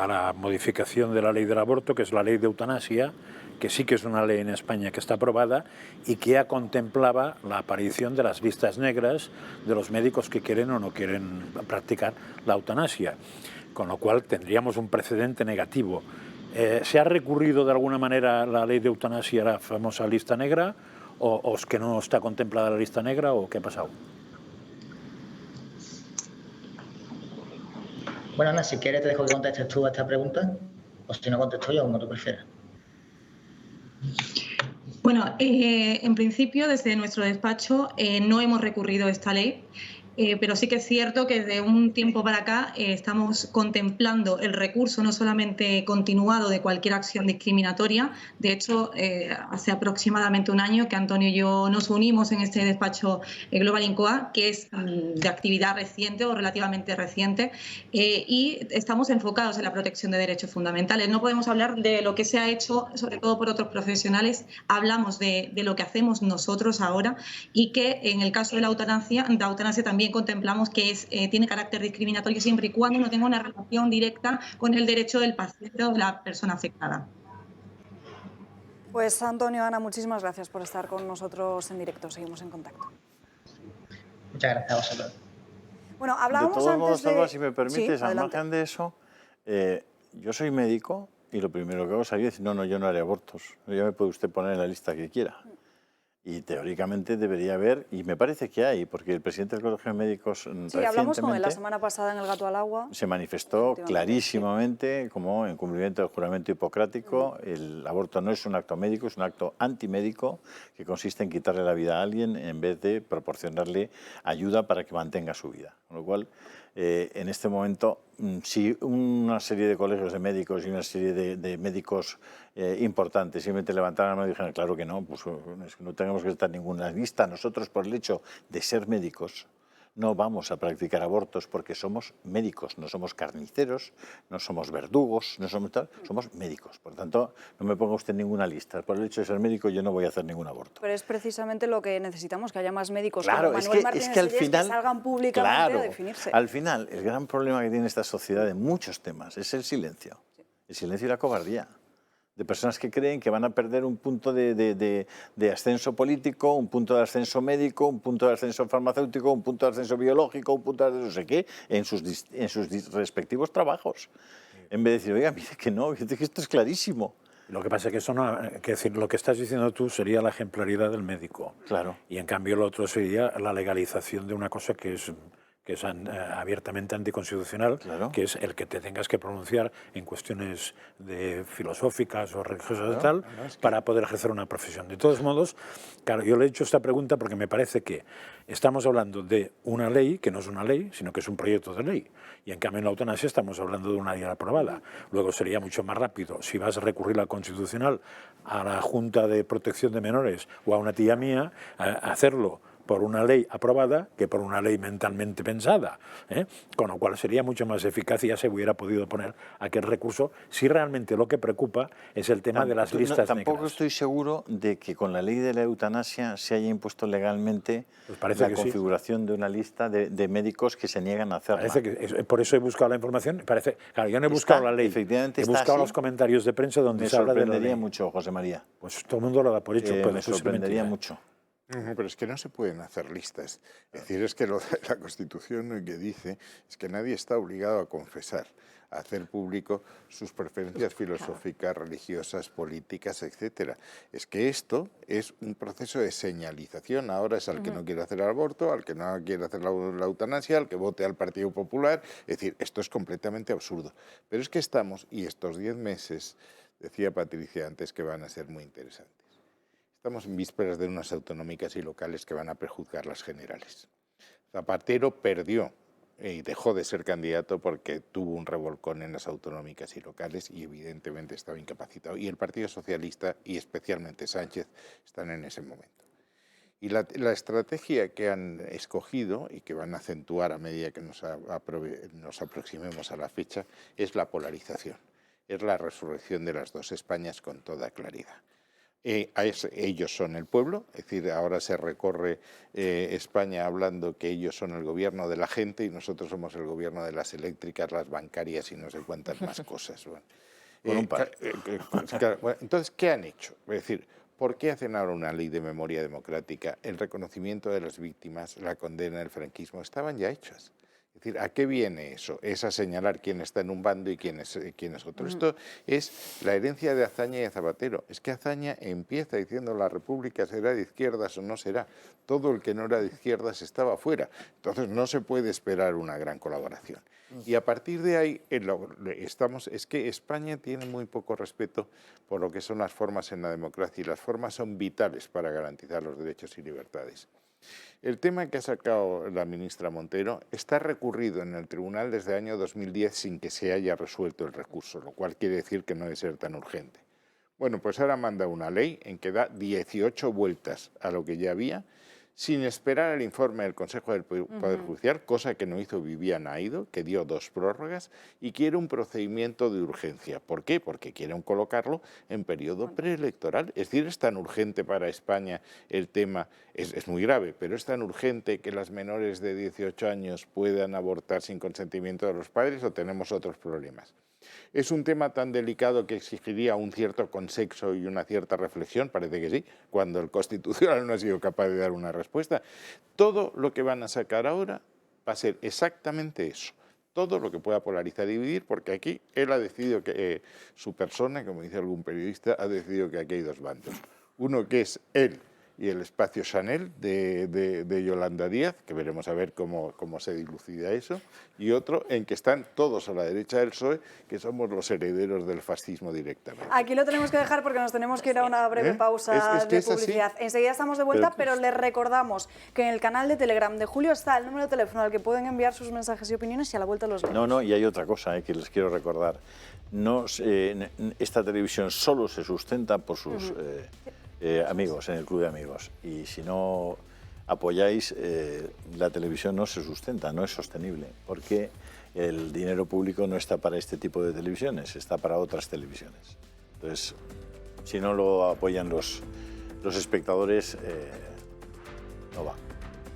la modificación de la ley del aborto, que es la ley de eutanasia, que sí que es una ley en España que está aprobada y que ya contemplaba la aparición de las listas negras de los médicos que quieren o no quieren practicar la eutanasia, con lo cual tendríamos un precedente negativo. ¿Se ha recurrido de alguna manera a la ley de eutanasia, la famosa lista negra, o es que no está contemplada la lista negra, o qué ha pasado? Bueno, Ana, si quieres te dejo que contestes tú a esta pregunta, o si no contesto yo, como tú prefieras. Bueno, en principio, desde nuestro despacho no hemos recurrido a esta ley. Pero sí que es cierto que de un tiempo para acá estamos contemplando el recurso no solamente continuado de cualquier acción discriminatoria. De hecho, hace aproximadamente un año que Antonio y yo nos unimos en este despacho Global Incoa, que es de actividad reciente o relativamente reciente, y estamos enfocados en la protección de derechos fundamentales. No podemos hablar de lo que se ha hecho, sobre todo por otros profesionales. Hablamos de lo que hacemos nosotros ahora, y que en el caso de la eutanasia también contemplamos que tiene carácter discriminatorio siempre y cuando no tenga una relación directa con el derecho del paciente o de la persona afectada. Pues Antonio, Ana, muchísimas gracias por estar con nosotros en directo. Seguimos en contacto. Muchas gracias a vosotros. Bueno, hablábamos de todos modos, antes Alba, si me permites, Sí, al adelante. margen de eso, yo soy médico y lo primero que hago es salir y decir, no, yo no haré abortos. Ya me puede usted poner en la lista que quiera. Y teóricamente debería haber, y me parece que hay, porque el presidente del Colegio de Médicos Sí, hablamos con él la recientemente semana pasada en El Gato al Agua. se manifestó clarísimamente como en cumplimiento del juramento hipocrático, el aborto no es un acto médico, es un acto antimédico que consiste en quitarle la vida a alguien en vez de proporcionarle ayuda para que mantenga su vida. Con lo cual, en este momento, si una serie de colegios de médicos y una serie de médicos importantes simplemente levantaran la mano y dijeran, claro que no, pues no tenemos que estar en ninguna lista. Nosotros, por el hecho de ser médicos, no vamos a practicar abortos porque somos médicos, no somos carniceros, no somos verdugos, no somos tal, somos médicos. Por tanto, no me ponga usted en ninguna lista. Por el hecho de ser médico yo no voy a hacer ningún aborto. Pero es precisamente lo que necesitamos, que haya más médicos Claro, como es Manuel que Martínez al Sellés, final, que salgan públicamente claro, a definirse. al final, el gran problema que tiene esta sociedad en muchos temas es el silencio. El silencio y la cobardía. De personas que creen que van a perder un punto de ascenso político, un punto de ascenso médico, un punto de ascenso farmacéutico, un punto de ascenso biológico, un punto de no sé qué, en sus respectivos trabajos. En vez de decir, oiga, mire que no, que esto es clarísimo. Lo que pasa es que eso no, que decir, lo que estás diciendo tú sería la ejemplaridad del médico. Claro. Y en cambio lo otro sería la legalización de una cosa que es abiertamente anticonstitucional, claro, que es el que te tengas que pronunciar en cuestiones filosóficas o religiosas, claro, tal, es que para poder ejercer una profesión. De todos modos, claro, yo le he hecho esta pregunta porque me parece que estamos hablando de una ley que no es una ley, sino que es un proyecto de ley. Y en cambio en la eutanasia estamos hablando de una ley aprobada. Luego sería mucho más rápido si vas a recurrir al Constitucional, a la Junta de Protección de Menores o a una tía mía, a hacerlo por una ley aprobada que por una ley mentalmente pensada, con lo cual sería mucho más eficaz y ya se hubiera podido poner aquel recurso si realmente lo que preocupa es el tema de las listas Tampoco negras. estoy seguro de que con la ley de la eutanasia se haya impuesto legalmente pues la configuración de una lista de médicos que se niegan a hacerla. Parece que por eso he buscado la información. Claro, yo no he buscado la ley, efectivamente he buscado así. Los comentarios de prensa donde Me se habla de la ley. sorprendería mucho, José María. Pues todo el mundo lo da por hecho. Me sorprendería mucho. Pero es que no se pueden hacer listas. Es decir, es que la Constitución lo que dice es que nadie está obligado a confesar, a hacer público sus preferencias filosóficas, religiosas, políticas, etcétera. Es que esto es un proceso de señalización. Ahora es al que no quiere hacer el aborto, al que no quiere hacer la eutanasia, al que vote al Partido Popular. Es decir, esto es completamente absurdo. Pero es que estamos, y estos 10 meses, decía Patricia antes, que van a ser muy interesantes. Estamos en vísperas de unas autonómicas y locales que van a prejuzgar las generales. Zapatero perdió y dejó de ser candidato porque tuvo un revolcón en las autonómicas y locales y evidentemente estaba incapacitado. Y el Partido Socialista y especialmente Sánchez están en ese momento. Y la estrategia que han escogido y que van a acentuar a medida que nos aproximemos a la fecha es la polarización. Es la resurrección de las dos Españas con toda claridad. Ellos son el pueblo, es decir, ahora se recorre España hablando que ellos son el gobierno de la gente y nosotros somos el gobierno de las eléctricas, las bancarias y no sé cuántas más cosas. Bueno, entonces, ¿qué han hecho? Es decir, ¿por qué hacen ahora una ley de memoria democrática? El reconocimiento de las víctimas, la condena del franquismo, estaban ya hechas. Es decir, ¿a qué viene eso? Es a señalar quién está en un bando y quién es otro. Esto es la herencia de Azaña y de Zapatero. Es que Azaña empieza diciendo la República será de izquierdas o no será. Todo el que no era de izquierdas estaba fuera. Entonces no se puede esperar una gran colaboración. Y a partir de ahí es que España tiene muy poco respeto por lo que son las formas en la democracia, y las formas son vitales para garantizar los derechos y libertades. El tema que ha sacado la ministra Montero está recurrido en el tribunal desde el año 2010 sin que se haya resuelto el recurso, lo cual quiere decir que no debe ser tan urgente. Bueno, pues ahora manda una ley en que da 18 vueltas a lo que ya había, sin esperar el informe del Consejo del Poder Judicial, cosa que no hizo Viviana Aido, que dio 2 prórrogas, y quiere un procedimiento de urgencia. ¿Por qué? Porque quieren colocarlo en periodo preelectoral. Es decir, es tan urgente para España el tema, es muy grave, pero es tan urgente que las menores de 18 años puedan abortar sin consentimiento de los padres, o tenemos otros problemas. ¿Es un tema tan delicado que exigiría un cierto consenso y una cierta reflexión? Parece que sí, cuando el Constitucional no ha sido capaz de dar una respuesta. Todo lo que van a sacar ahora va a ser exactamente eso. Todo lo que pueda polarizar y dividir, porque aquí él ha decidido que su persona, como dice algún periodista, ha decidido que aquí hay 2 bandos. Uno que es él y el espacio Chanel de Yolanda Díaz, que veremos a ver cómo se dilucida eso, y otro en que están todos a la derecha del PSOE, que somos los herederos del fascismo directamente. Aquí lo tenemos que dejar porque nos tenemos que ir a una breve pausa de publicidad. Enseguida estamos de vuelta, pero les recordamos que en el canal de Telegram de Julio está el número de teléfono al que pueden enviar sus mensajes y opiniones, y a la vuelta los vemos. No, y hay otra cosa que les quiero recordar. Esta televisión solo se sustenta por sus... amigos, en el Club de Amigos, y si no apoyáis, la televisión no se sustenta, no es sostenible, porque el dinero público no está para este tipo de televisiones, está para otras televisiones. Entonces, si no lo apoyan los espectadores, no va.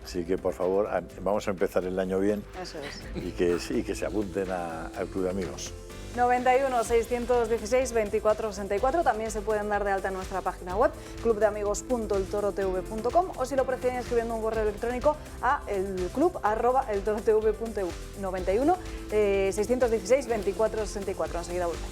Así que, por favor, vamos a empezar el año bien. Eso es. Y que se apunten al Club de Amigos. 91 616 2464, también se pueden dar de alta en nuestra página web clubdeamigos.eltorotv.com, o si lo prefieren escribiendo un correo electrónico a elclub@eltorotv.eu. 91 616 2464. Enseguida volvemos.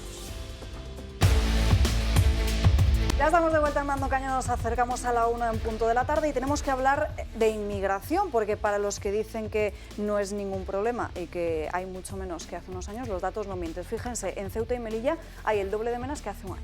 Ya estamos de vuelta en Dando Caña, nos acercamos a la 1 en punto de la tarde y tenemos que hablar de inmigración, porque para los que dicen que no es ningún problema y que hay mucho menos que hace unos años, los datos no mienten. Fíjense, en Ceuta y Melilla hay el doble de menos que hace un año.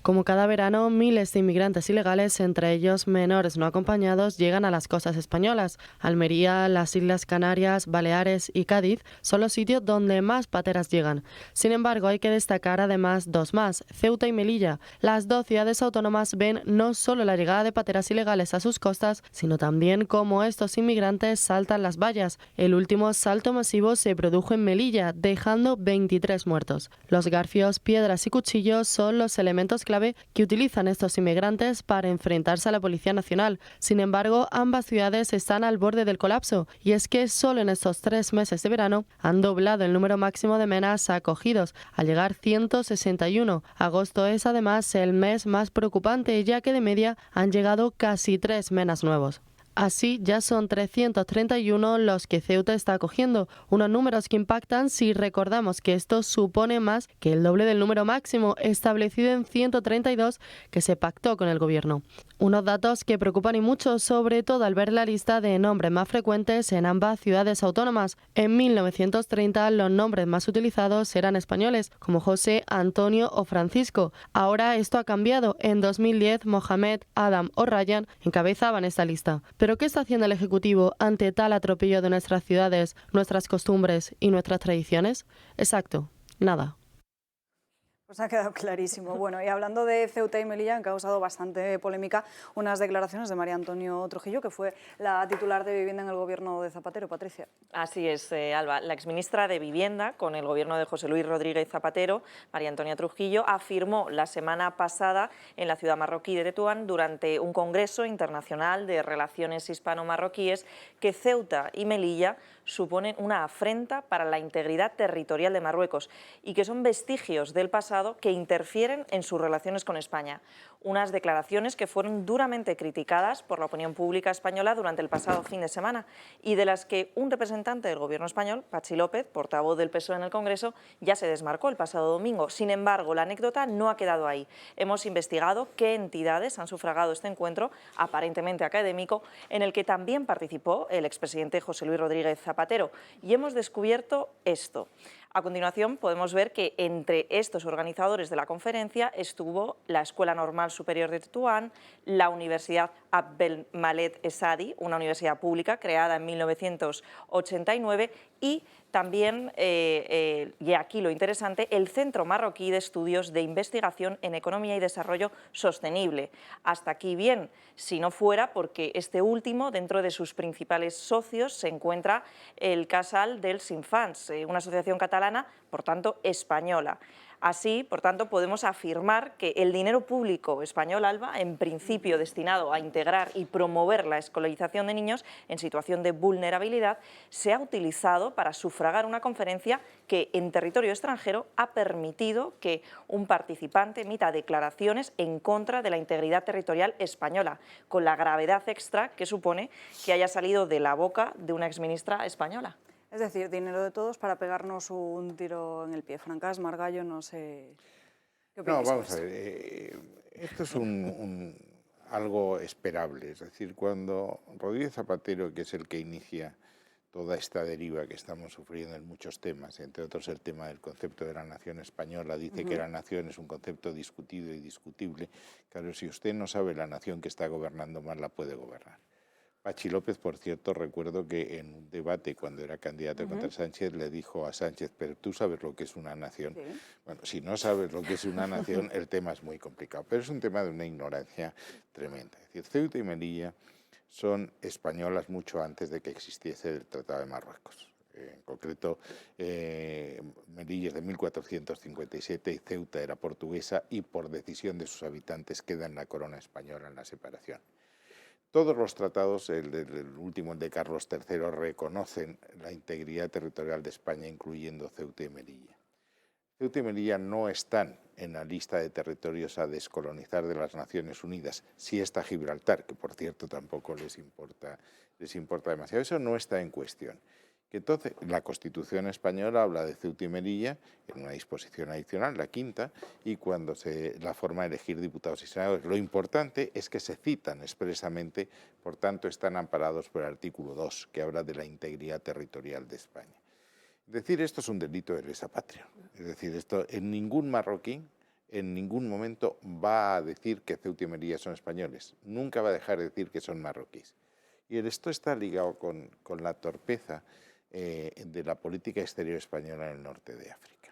Como cada verano, miles de inmigrantes ilegales, entre ellos menores no acompañados, llegan a las costas españolas. Almería, las Islas Canarias, Baleares y Cádiz son los sitios donde más pateras llegan. Sin embargo, hay que destacar además 2 más, Ceuta y Melilla. Las 2 ciudades autónomas ven no solo la llegada de pateras ilegales a sus costas, sino también cómo estos inmigrantes saltan las vallas. El último salto masivo se produjo en Melilla, dejando 23 muertos. Los garfios, piedras y cuchillos son los elementos clave que utilizan estos inmigrantes para enfrentarse a la Policía Nacional. Sin embargo, ambas ciudades están al borde del colapso, y es que solo en estos 3 meses de verano han doblado el número máximo de menas acogidos, al llegar 161. Agosto es además el mes más preocupante, ya que de media han llegado casi 3 menas nuevos. Así, ya son 331 los que Ceuta está acogiendo, unos números que impactan si recordamos que esto supone más que el doble del número máximo establecido en 132 que se pactó con el gobierno. Unos datos que preocupan y mucho, sobre todo al ver la lista de nombres más frecuentes en ambas ciudades autónomas. En 1930 los nombres más utilizados eran españoles, como José, Antonio o Francisco. Ahora esto ha cambiado. En 2010 Mohamed, Adam o Ryan encabezaban esta lista. ¿Pero qué está haciendo el Ejecutivo ante tal atropello de nuestras ciudades, nuestras costumbres y nuestras tradiciones? Exacto, nada. Pues ha quedado clarísimo. Bueno, y hablando de Ceuta y Melilla, han causado bastante polémica unas declaraciones de María Antonio Trujillo, que fue la titular de Vivienda en el gobierno de Zapatero. Patricia. Así es, Alba. La exministra de Vivienda, con el gobierno de José Luis Rodríguez Zapatero, María Antonia Trujillo, afirmó la semana pasada en la ciudad marroquí de Tetuán, durante un congreso internacional de relaciones hispano-marroquíes, que Ceuta y Melilla suponen una afrenta para la integridad territorial de Marruecos y que son vestigios del pasado pasado que interfieren en sus relaciones con España. Unas declaraciones que fueron duramente criticadas por la opinión pública española durante el pasado fin de semana y de las que un representante del Gobierno español, Patxi López, portavoz del PSOE en el Congreso, ya se desmarcó el pasado domingo. Sin embargo, la anécdota no ha quedado ahí. Hemos investigado qué entidades han sufragado este encuentro, aparentemente académico, en el que también participó el expresidente José Luis Rodríguez Zapatero, y hemos descubierto esto. A continuación podemos ver que entre estos organizadores de la conferencia estuvo la Escuela Normal Superior de Tetuán, la Universidad Abdelmalek Essadi, una universidad pública creada en 1989, y también, y aquí lo interesante, el Centro Marroquí de Estudios de Investigación en Economía y Desarrollo Sostenible. Hasta aquí bien, si no fuera porque este último, dentro de sus principales socios, se encuentra el Casal dels Infants, una asociación catalana, por tanto española. Así, por tanto, podemos afirmar que el dinero público español, Alba, en principio destinado a integrar y promover la escolarización de niños en situación de vulnerabilidad, se ha utilizado para sufragar una conferencia que en territorio extranjero ha permitido que un participante emita declaraciones en contra de la integridad territorial española, con la gravedad extra que supone que haya salido de la boca de una exministra española. Es decir, dinero de todos para pegarnos un tiro en el pie. Francas, Margallo, no sé qué opináis. No, vamos a ver, esto es algo esperable. Es decir, cuando Rodríguez Zapatero, que es el que inicia toda esta deriva que estamos sufriendo en muchos temas, entre otros el tema del concepto de la nación española, dice que la nación es un concepto discutido y discutible. Claro, si usted no sabe la nación que está gobernando mal, la puede gobernar. Patxi López, por cierto, recuerdo que en un debate cuando era candidato contra Sánchez le dijo a Sánchez, pero tú sabes lo que es una nación. Sí. Bueno, si no sabes lo que es una nación, el tema es muy complicado, pero es un tema de una ignorancia tremenda. Es decir, Ceuta y Melilla son españolas mucho antes de que existiese el Tratado de Marruecos. En concreto, Melilla es de 1457 y Ceuta era portuguesa y por decisión de sus habitantes queda en la corona española en la separación. Todos los tratados, el último, el de Carlos III, reconocen la integridad territorial de España, incluyendo Ceuta y Melilla. Ceuta y Melilla no están en la lista de territorios a descolonizar de las Naciones Unidas. Sí está Gibraltar, que por cierto tampoco les importa demasiado. Eso no está en cuestión. Que entonces la Constitución española habla de Ceuta y Melilla en una disposición adicional, la quinta, y cuando la forma de elegir diputados y senadores. Lo importante es que se citan expresamente, por tanto están amparados por el artículo 2, que habla de la integridad territorial de España. Decir esto es un delito de lesa patria. Es decir, esto en ningún marroquí en ningún momento va a decir que Ceuta y Melilla son españoles. Nunca va a dejar de decir que son marroquíes. Y esto está ligado con la torpeza de la política exterior española en el norte de África.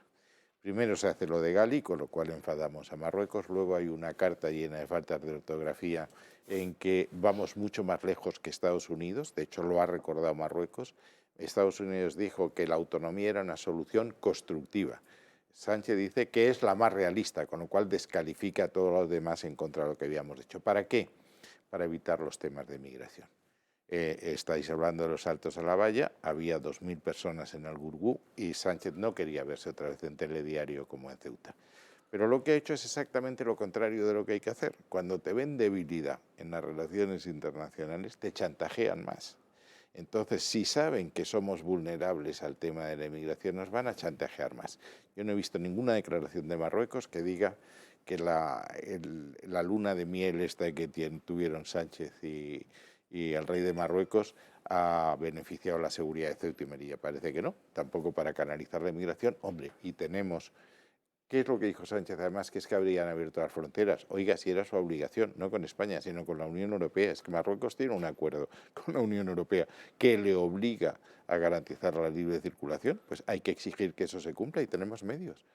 Primero se hace lo de Gali, con lo cual enfadamos a Marruecos, luego hay una carta llena de faltas de ortografía en que vamos mucho más lejos que Estados Unidos, de hecho lo ha recordado Marruecos. Estados Unidos dijo que la autonomía era una solución constructiva. Sánchez dice que es la más realista, con lo cual descalifica a todos los demás en contra de lo que habíamos hecho. ¿Para qué? Para evitar los temas de migración. Estáis hablando de los saltos a la valla, había 2.000 personas en el Gurgú y Sánchez no quería verse otra vez en Telediario como en Ceuta. Pero lo que ha hecho es exactamente lo contrario de lo que hay que hacer. Cuando te ven debilidad en las relaciones internacionales, te chantajean más. Entonces, si saben que somos vulnerables al tema de la inmigración, nos van a chantajear más. Yo no he visto ninguna declaración de Marruecos que diga que la luna de miel esta que tuvieron Sánchez y el rey de Marruecos ha beneficiado la seguridad de Ceuta y Melilla. Parece que no, tampoco para canalizar la inmigración. Hombre, y tenemos, ¿qué es lo que dijo Sánchez? Además, que es que habrían abierto las fronteras. Oiga, si era su obligación, no con España, sino con la Unión Europea. Es que Marruecos tiene un acuerdo con la Unión Europea que le obliga a garantizar la libre circulación. Pues hay que exigir que eso se cumpla y tenemos medios.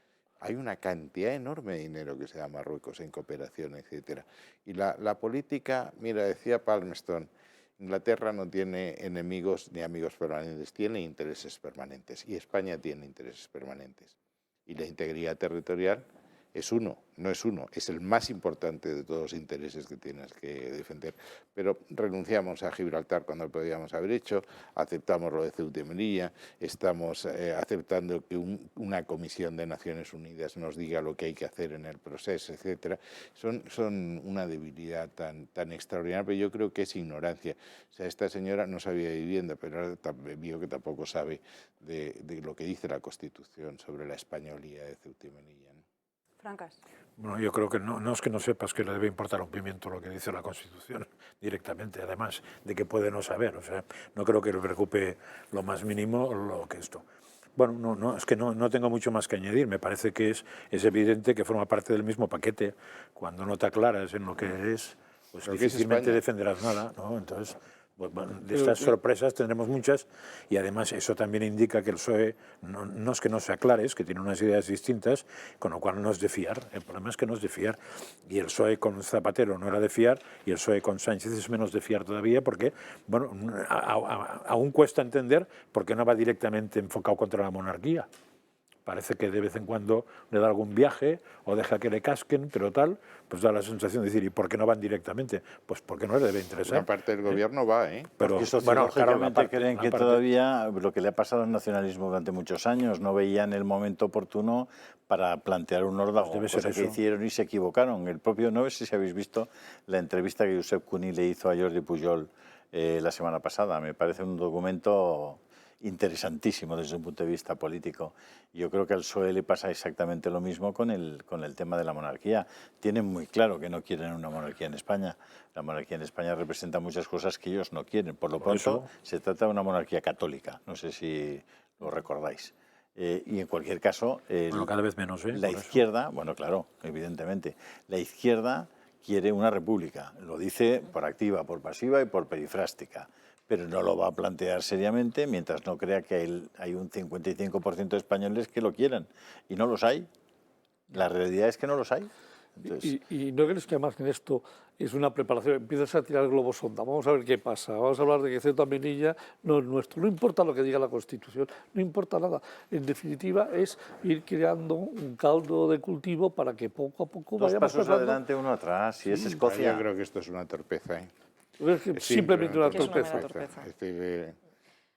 Hay una cantidad enorme de dinero que se da a Marruecos en cooperación, etcétera. Y la política, mira, decía Palmerston, Inglaterra no tiene enemigos ni amigos permanentes, tiene intereses permanentes. Y España tiene intereses permanentes. Y la integridad territorial es uno, no es uno, es el más importante de todos los intereses que tienes que defender. Pero renunciamos a Gibraltar cuando lo podíamos haber hecho, aceptamos lo de Ceuta y Melilla, estamos aceptando que una comisión de Naciones Unidas nos diga lo que hay que hacer en el proceso, etcétera. Son una debilidad tan extraordinaria, pero yo creo que es ignorancia. O sea, esta señora no sabía de vivienda, pero ahora veo que tampoco sabe de lo que dice la Constitución sobre la españolía de Ceuta y Melilla, ¿no? Francas. Bueno, yo creo que no es que no sepas que le debe importar un pimiento lo que dice la Constitución directamente, además de que puede no saber. O sea, no creo que le preocupe lo más mínimo lo que esto. Bueno, es que no tengo mucho más que añadir. Me parece que es evidente que forma parte del mismo paquete. Cuando no te aclaras en lo que es, pues difícilmente defenderás nada, ¿no? Entonces, bueno, de estas sorpresas tendremos muchas, y además eso también indica que el PSOE no es que no se aclare, es que tiene unas ideas distintas, con lo cual no es de fiar. El problema es que no es de fiar, y el PSOE con Zapatero no era de fiar, y el PSOE con Sánchez es menos de fiar todavía, porque bueno, aún cuesta entender por qué no va directamente enfocado contra la monarquía. Parece que de vez en cuando le da algún viaje o deja que le casquen, pero tal, pues da la sensación de decir, ¿y por qué no van directamente? Pues porque no les debe interesar. Una parte del gobierno va, ¿eh? Pero sociológicamente creen que todavía lo que le ha pasado al nacionalismo durante muchos años, no veían el momento oportuno para plantear un órdago, cosa que hicieron y se equivocaron. El propio, no sé si habéis visto la entrevista que Josep Cuní le hizo a Jordi Pujol la semana pasada. Me parece un documento interesantísimo desde un punto de vista político. Yo creo que al PSOE le pasa exactamente lo mismo con el tema de la monarquía. Tienen muy claro que no quieren una monarquía en España. La monarquía en España representa muchas cosas que ellos no quieren. Por lo pronto, se trata de una monarquía católica. No sé si lo recordáis. Y en cualquier caso, bueno, cada vez menos, la izquierda, bueno, claro, evidentemente, la izquierda quiere una república. Lo dice por activa, por pasiva y por perifrástica. Pero no lo va a plantear seriamente mientras no crea que hay un 55% de españoles que lo quieran. Y no los hay. La realidad es que no los hay. Entonces, ¿Y no crees que además en esto es una preparación? Empiezas a tirar globos sonda, vamos a ver qué pasa, vamos a hablar de que Ceuta y Melilla no es nuestro, no importa lo que diga la Constitución, no importa nada. En definitiva es ir creando un caldo de cultivo para que poco a poco dos vayamos pasos adelante, uno atrás, y es Escocia. Yo creo que esto es una torpeza, ¿eh? Simplemente una torpeza.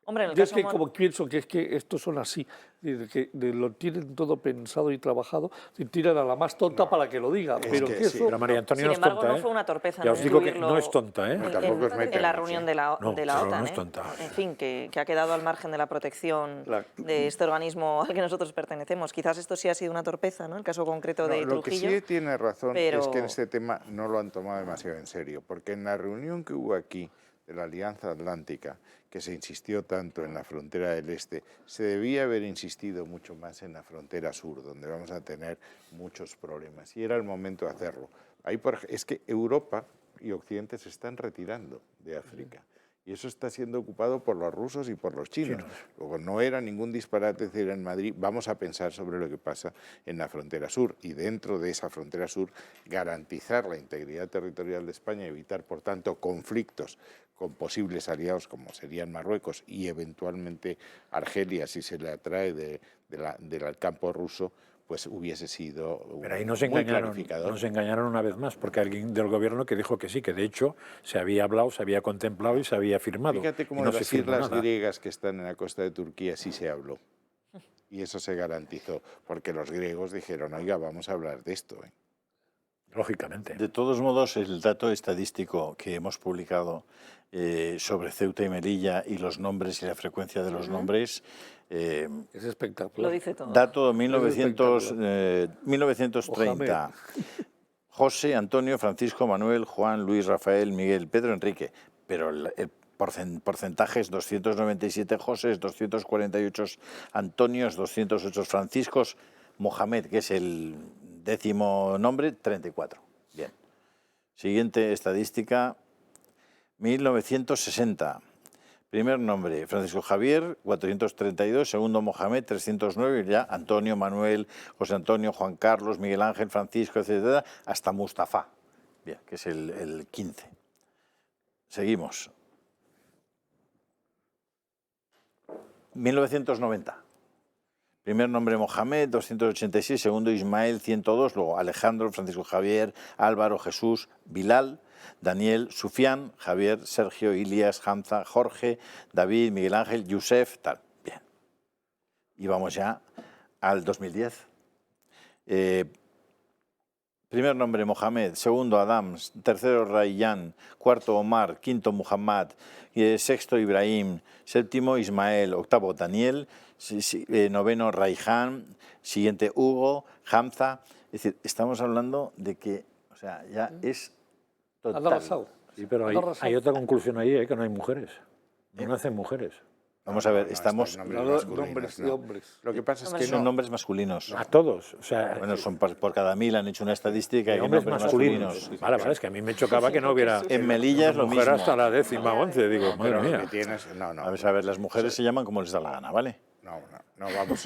Hombre, en el yo caso es que como pienso que es que estos son así, que lo tienen todo pensado y trabajado, y tiran a la más tonta para que lo diga. Pero que eso... Pero María Antonia sin no es embargo, tonta, no fue una torpeza. Ya os digo que no es tonta, ¿eh? En la reunión de la OTAN, no es tonta. En fin, que ha quedado al margen de la protección de este organismo al que nosotros pertenecemos. Quizás esto sí ha sido una torpeza, ¿no? El caso concreto de Trujillo. Lo que sí tiene razón es que en este tema no lo han tomado demasiado en serio, porque en la reunión que hubo aquí de la Alianza Atlántica, que se insistió tanto en la frontera del este, se debía haber insistido mucho más en la frontera sur, donde vamos a tener muchos problemas, y era el momento de hacerlo. Ahí, es que Europa y Occidente se están retirando de África, y eso está siendo ocupado por los rusos y por los chinos. Luego, no era ningún disparate decir en Madrid, vamos a pensar sobre lo que pasa en la frontera sur, y dentro de esa frontera sur garantizar la integridad territorial de España y evitar, por tanto, conflictos con posibles aliados como serían Marruecos y eventualmente Argelia, si se le atrae del campo ruso, pues hubiese sido Pero ahí muy clarificador. nos engañaron una vez más, porque alguien del gobierno que dijo que sí, que de hecho se había hablado, se había contemplado y se había firmado. Fíjate cómo no de las islas griegas que están en la costa de Turquía sí se habló. Y eso se garantizó, porque los griegos dijeron, oiga, vamos a hablar de esto, ¿eh? Lógicamente. De todos modos, el dato estadístico que hemos publicado sobre Ceuta y Melilla y los nombres y la frecuencia de los nombres... es espectacular. Lo dice todo. Dato 1930. José, Antonio, Francisco, Manuel, Juan, Luis, Rafael, Miguel, Pedro, Enrique. Pero el porcentaje es 297 Josés, 248 Antonios, 208 Franciscos, Mohamed, que es el 10º nombre, 34. Bien. Siguiente estadística, 1960. Primer nombre, Francisco Javier, 432. Segundo, Mohamed, 309. Y ya Antonio, Manuel, José Antonio, Juan Carlos, Miguel Ángel, Francisco, etcétera, hasta Mustafa, bien, que es el 15. Seguimos. 1990. Primer nombre Mohamed, 286, segundo Ismael, 102, luego Alejandro, Francisco Javier, Álvaro, Jesús, Bilal, Daniel, Sufián, Javier, Sergio, Ilias, Hamza, Jorge, David, Miguel Ángel, Yusef, tal. Bien. Y vamos ya al 2010. Primer nombre Mohamed, segundo Adam, tercero Rayyan, cuarto Omar, quinto Muhammad, sexto Ibrahim, séptimo Ismael, octavo Daniel, noveno Raihan, siguiente Hugo, Hamza. Es decir, estamos hablando de que, o sea, ya es total. Sí, pero hay otra conclusión ahí, que no hay mujeres. No nacen mujeres. Vamos a ver, estamos... Nombres de hombres. Lo que pasa es que son nombres masculinos. A todos. O sea, bueno, son por cada 1000 han hecho una estadística de hombres masculinos. Vale, es que a mí me chocaba que no hubiera... En Melilla lo mujer mismo. hasta la 10ª, digo, madre mía. A ver, las mujeres se llaman como les da la gana, ¿vale? No, vamos.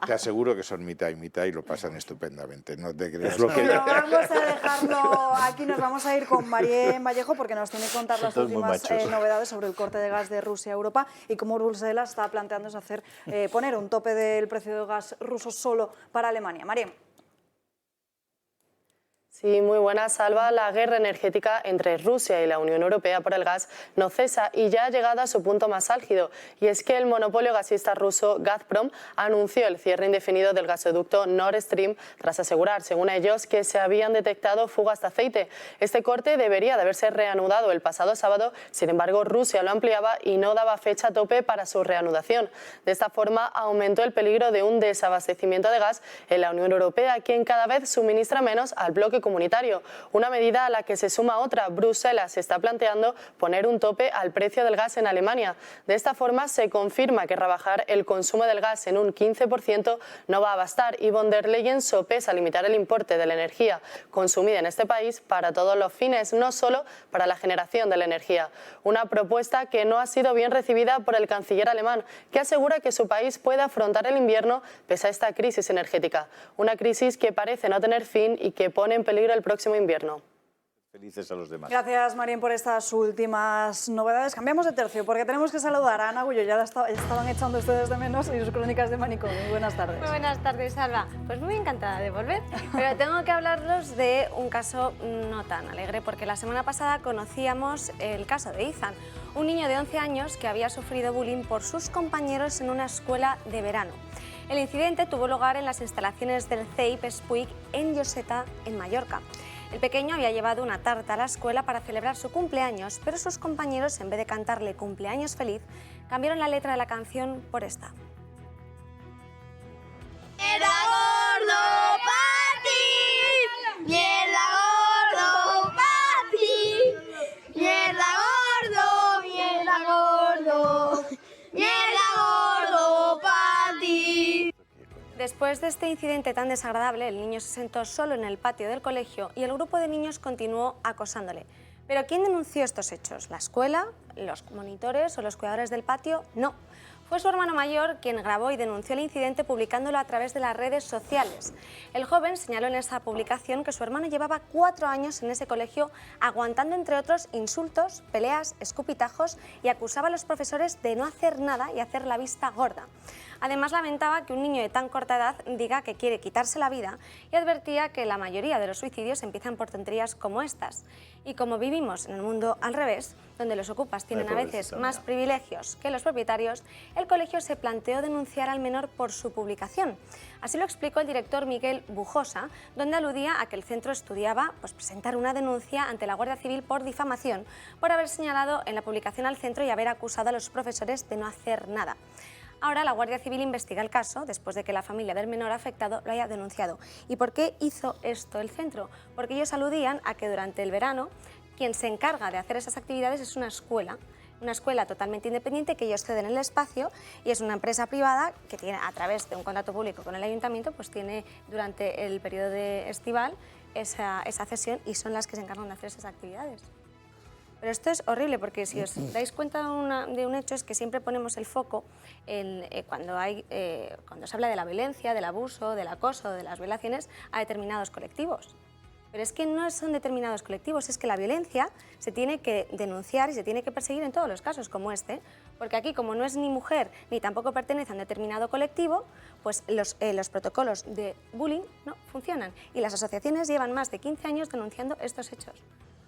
Te aseguro que son mitad y mitad y lo pasan estupendamente. No te creas. Bueno, vamos a dejarlo aquí. Nos vamos a ir con Marien Vallejo porque nos tiene que contar las últimas novedades sobre el corte de gas de Rusia a Europa y cómo Bruselas está planteándose poner un tope del precio del gas ruso solo para Alemania. Marien. Sí, muy buenas, Salva. La guerra energética entre Rusia y la Unión Europea por el gas no cesa y ya ha llegado a su punto más álgido. Y es que el monopolio gasista ruso Gazprom anunció el cierre indefinido del gasoducto Nord Stream tras asegurar, según ellos, que se habían detectado fugas de aceite. Este corte debería de haberse reanudado el pasado sábado, sin embargo, Rusia lo ampliaba y no daba fecha tope para su reanudación. De esta forma, aumentó el peligro de un desabastecimiento de gas en la Unión Europea, quien cada vez suministra menos al bloque comunitario, una medida a la que se suma otra. Bruselas está planteando poner un tope al precio del gas en Alemania. De esta forma se confirma que rebajar el consumo del gas en un 15% no va a bastar y von der Leyen sopesa limitar el importe de la energía consumida en este país para todos los fines, no solo para la generación de la energía. Una propuesta que no ha sido bien recibida por el canciller alemán, que asegura que su país puede afrontar el invierno pese a esta crisis energética. Una crisis que parece no tener fin y que pone en peligro el próximo invierno. Felices a los demás. Gracias, Marien, por estas últimas novedades. Cambiamos de tercio porque tenemos que saludar a Ana Agullo. Ya estaban echando ustedes de menos y sus crónicas de manicomio. Muy buenas tardes. Muy buenas tardes, Salva. Pues muy encantada de volver. Pero tengo que hablaros de un caso no tan alegre porque la semana pasada conocíamos el caso de Ethan, un niño de 11 años que había sufrido bullying por sus compañeros en una escuela de verano. El incidente tuvo lugar en las instalaciones del CEIP Spuig en Lloseta, en Mallorca. El pequeño había llevado una tarta a la escuela para celebrar su cumpleaños, pero sus compañeros, en vez de cantarle cumpleaños feliz, cambiaron la letra de la canción por esta. ¡Mierda gordo pa' ti! ¡Mierda gordo pa' ti! ¡Mierda gordo! ¡Mierda gordo! ¡Mierda gordo pa' ti! Después de este incidente tan desagradable, el niño se sentó solo en el patio del colegio y el grupo de niños continuó acosándole. ¿Pero quién denunció estos hechos? ¿La escuela? ¿Los monitores o los cuidadores del patio? No. Fue su hermano mayor quien grabó y denunció el incidente publicándolo a través de las redes sociales. El joven señaló en esa publicación que su hermano llevaba 4 años en ese colegio aguantando, entre otros, insultos, peleas, escupitajos y acusaba a los profesores de no hacer nada y hacer la vista gorda. Además, lamentaba que un niño de tan corta edad diga que quiere quitarse la vida y advertía que la mayoría de los suicidios empiezan por tonterías como estas. Y como vivimos en el mundo al revés, donde los ocupas tienen a veces más privilegios que los propietarios, el colegio se planteó denunciar al menor por su publicación. Así lo explicó el director Miguel Bujosa, donde aludía a que el centro estudiaba presentar una denuncia ante la Guardia Civil por difamación, por haber señalado en la publicación al centro y haber acusado a los profesores de no hacer nada. Ahora la Guardia Civil investiga el caso después de que la familia del menor afectado lo haya denunciado. ¿Y por qué hizo esto el centro? Porque ellos aludían a que durante el verano quien se encarga de hacer esas actividades es una escuela totalmente independiente que ellos ceden el espacio y es una empresa privada que tiene, a través de un contrato público con el ayuntamiento, pues tiene durante el periodo estival esa cesión y son las que se encargan de hacer esas actividades. Pero esto es horrible porque si os dais cuenta de un hecho es que siempre ponemos el foco en, cuando se habla de la violencia, del abuso, del acoso, de las violaciones a determinados colectivos. Pero es que no son determinados colectivos, es que la violencia se tiene que denunciar y se tiene que perseguir en todos los casos como este, porque aquí como no es ni mujer ni tampoco pertenece a un determinado colectivo, pues los protocolos de bullying no funcionan y las asociaciones llevan más de 15 años denunciando estos hechos.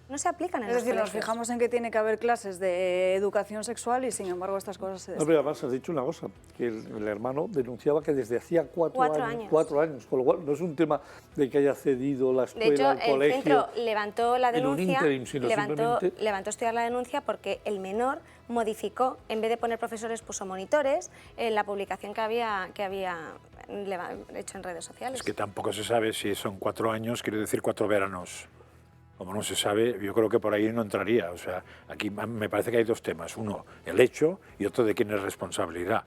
No se aplican en los Es decir, nos colegios. fijamos en que tiene que haber clases de educación sexual y sin embargo estas cosas se No, pero además has dicho una cosa, que el hermano denunciaba que desde hacía 4 años, 4 años, con lo cual no es un tema de que haya cedido la escuela, de hecho, el colegio. el centro levantó la en un denuncia, ínterim, sino simplemente... levantó a estudiar la denuncia porque el menor modificó, en vez de poner profesores puso monitores en la publicación que había hecho en redes sociales. Es que tampoco se sabe si son 4 años, quiere decir 4 veranos. Como no se sabe, yo creo que por ahí no entraría. O sea, aquí me parece que hay 2 temas. Uno, el hecho, y otro, de quién es responsabilidad.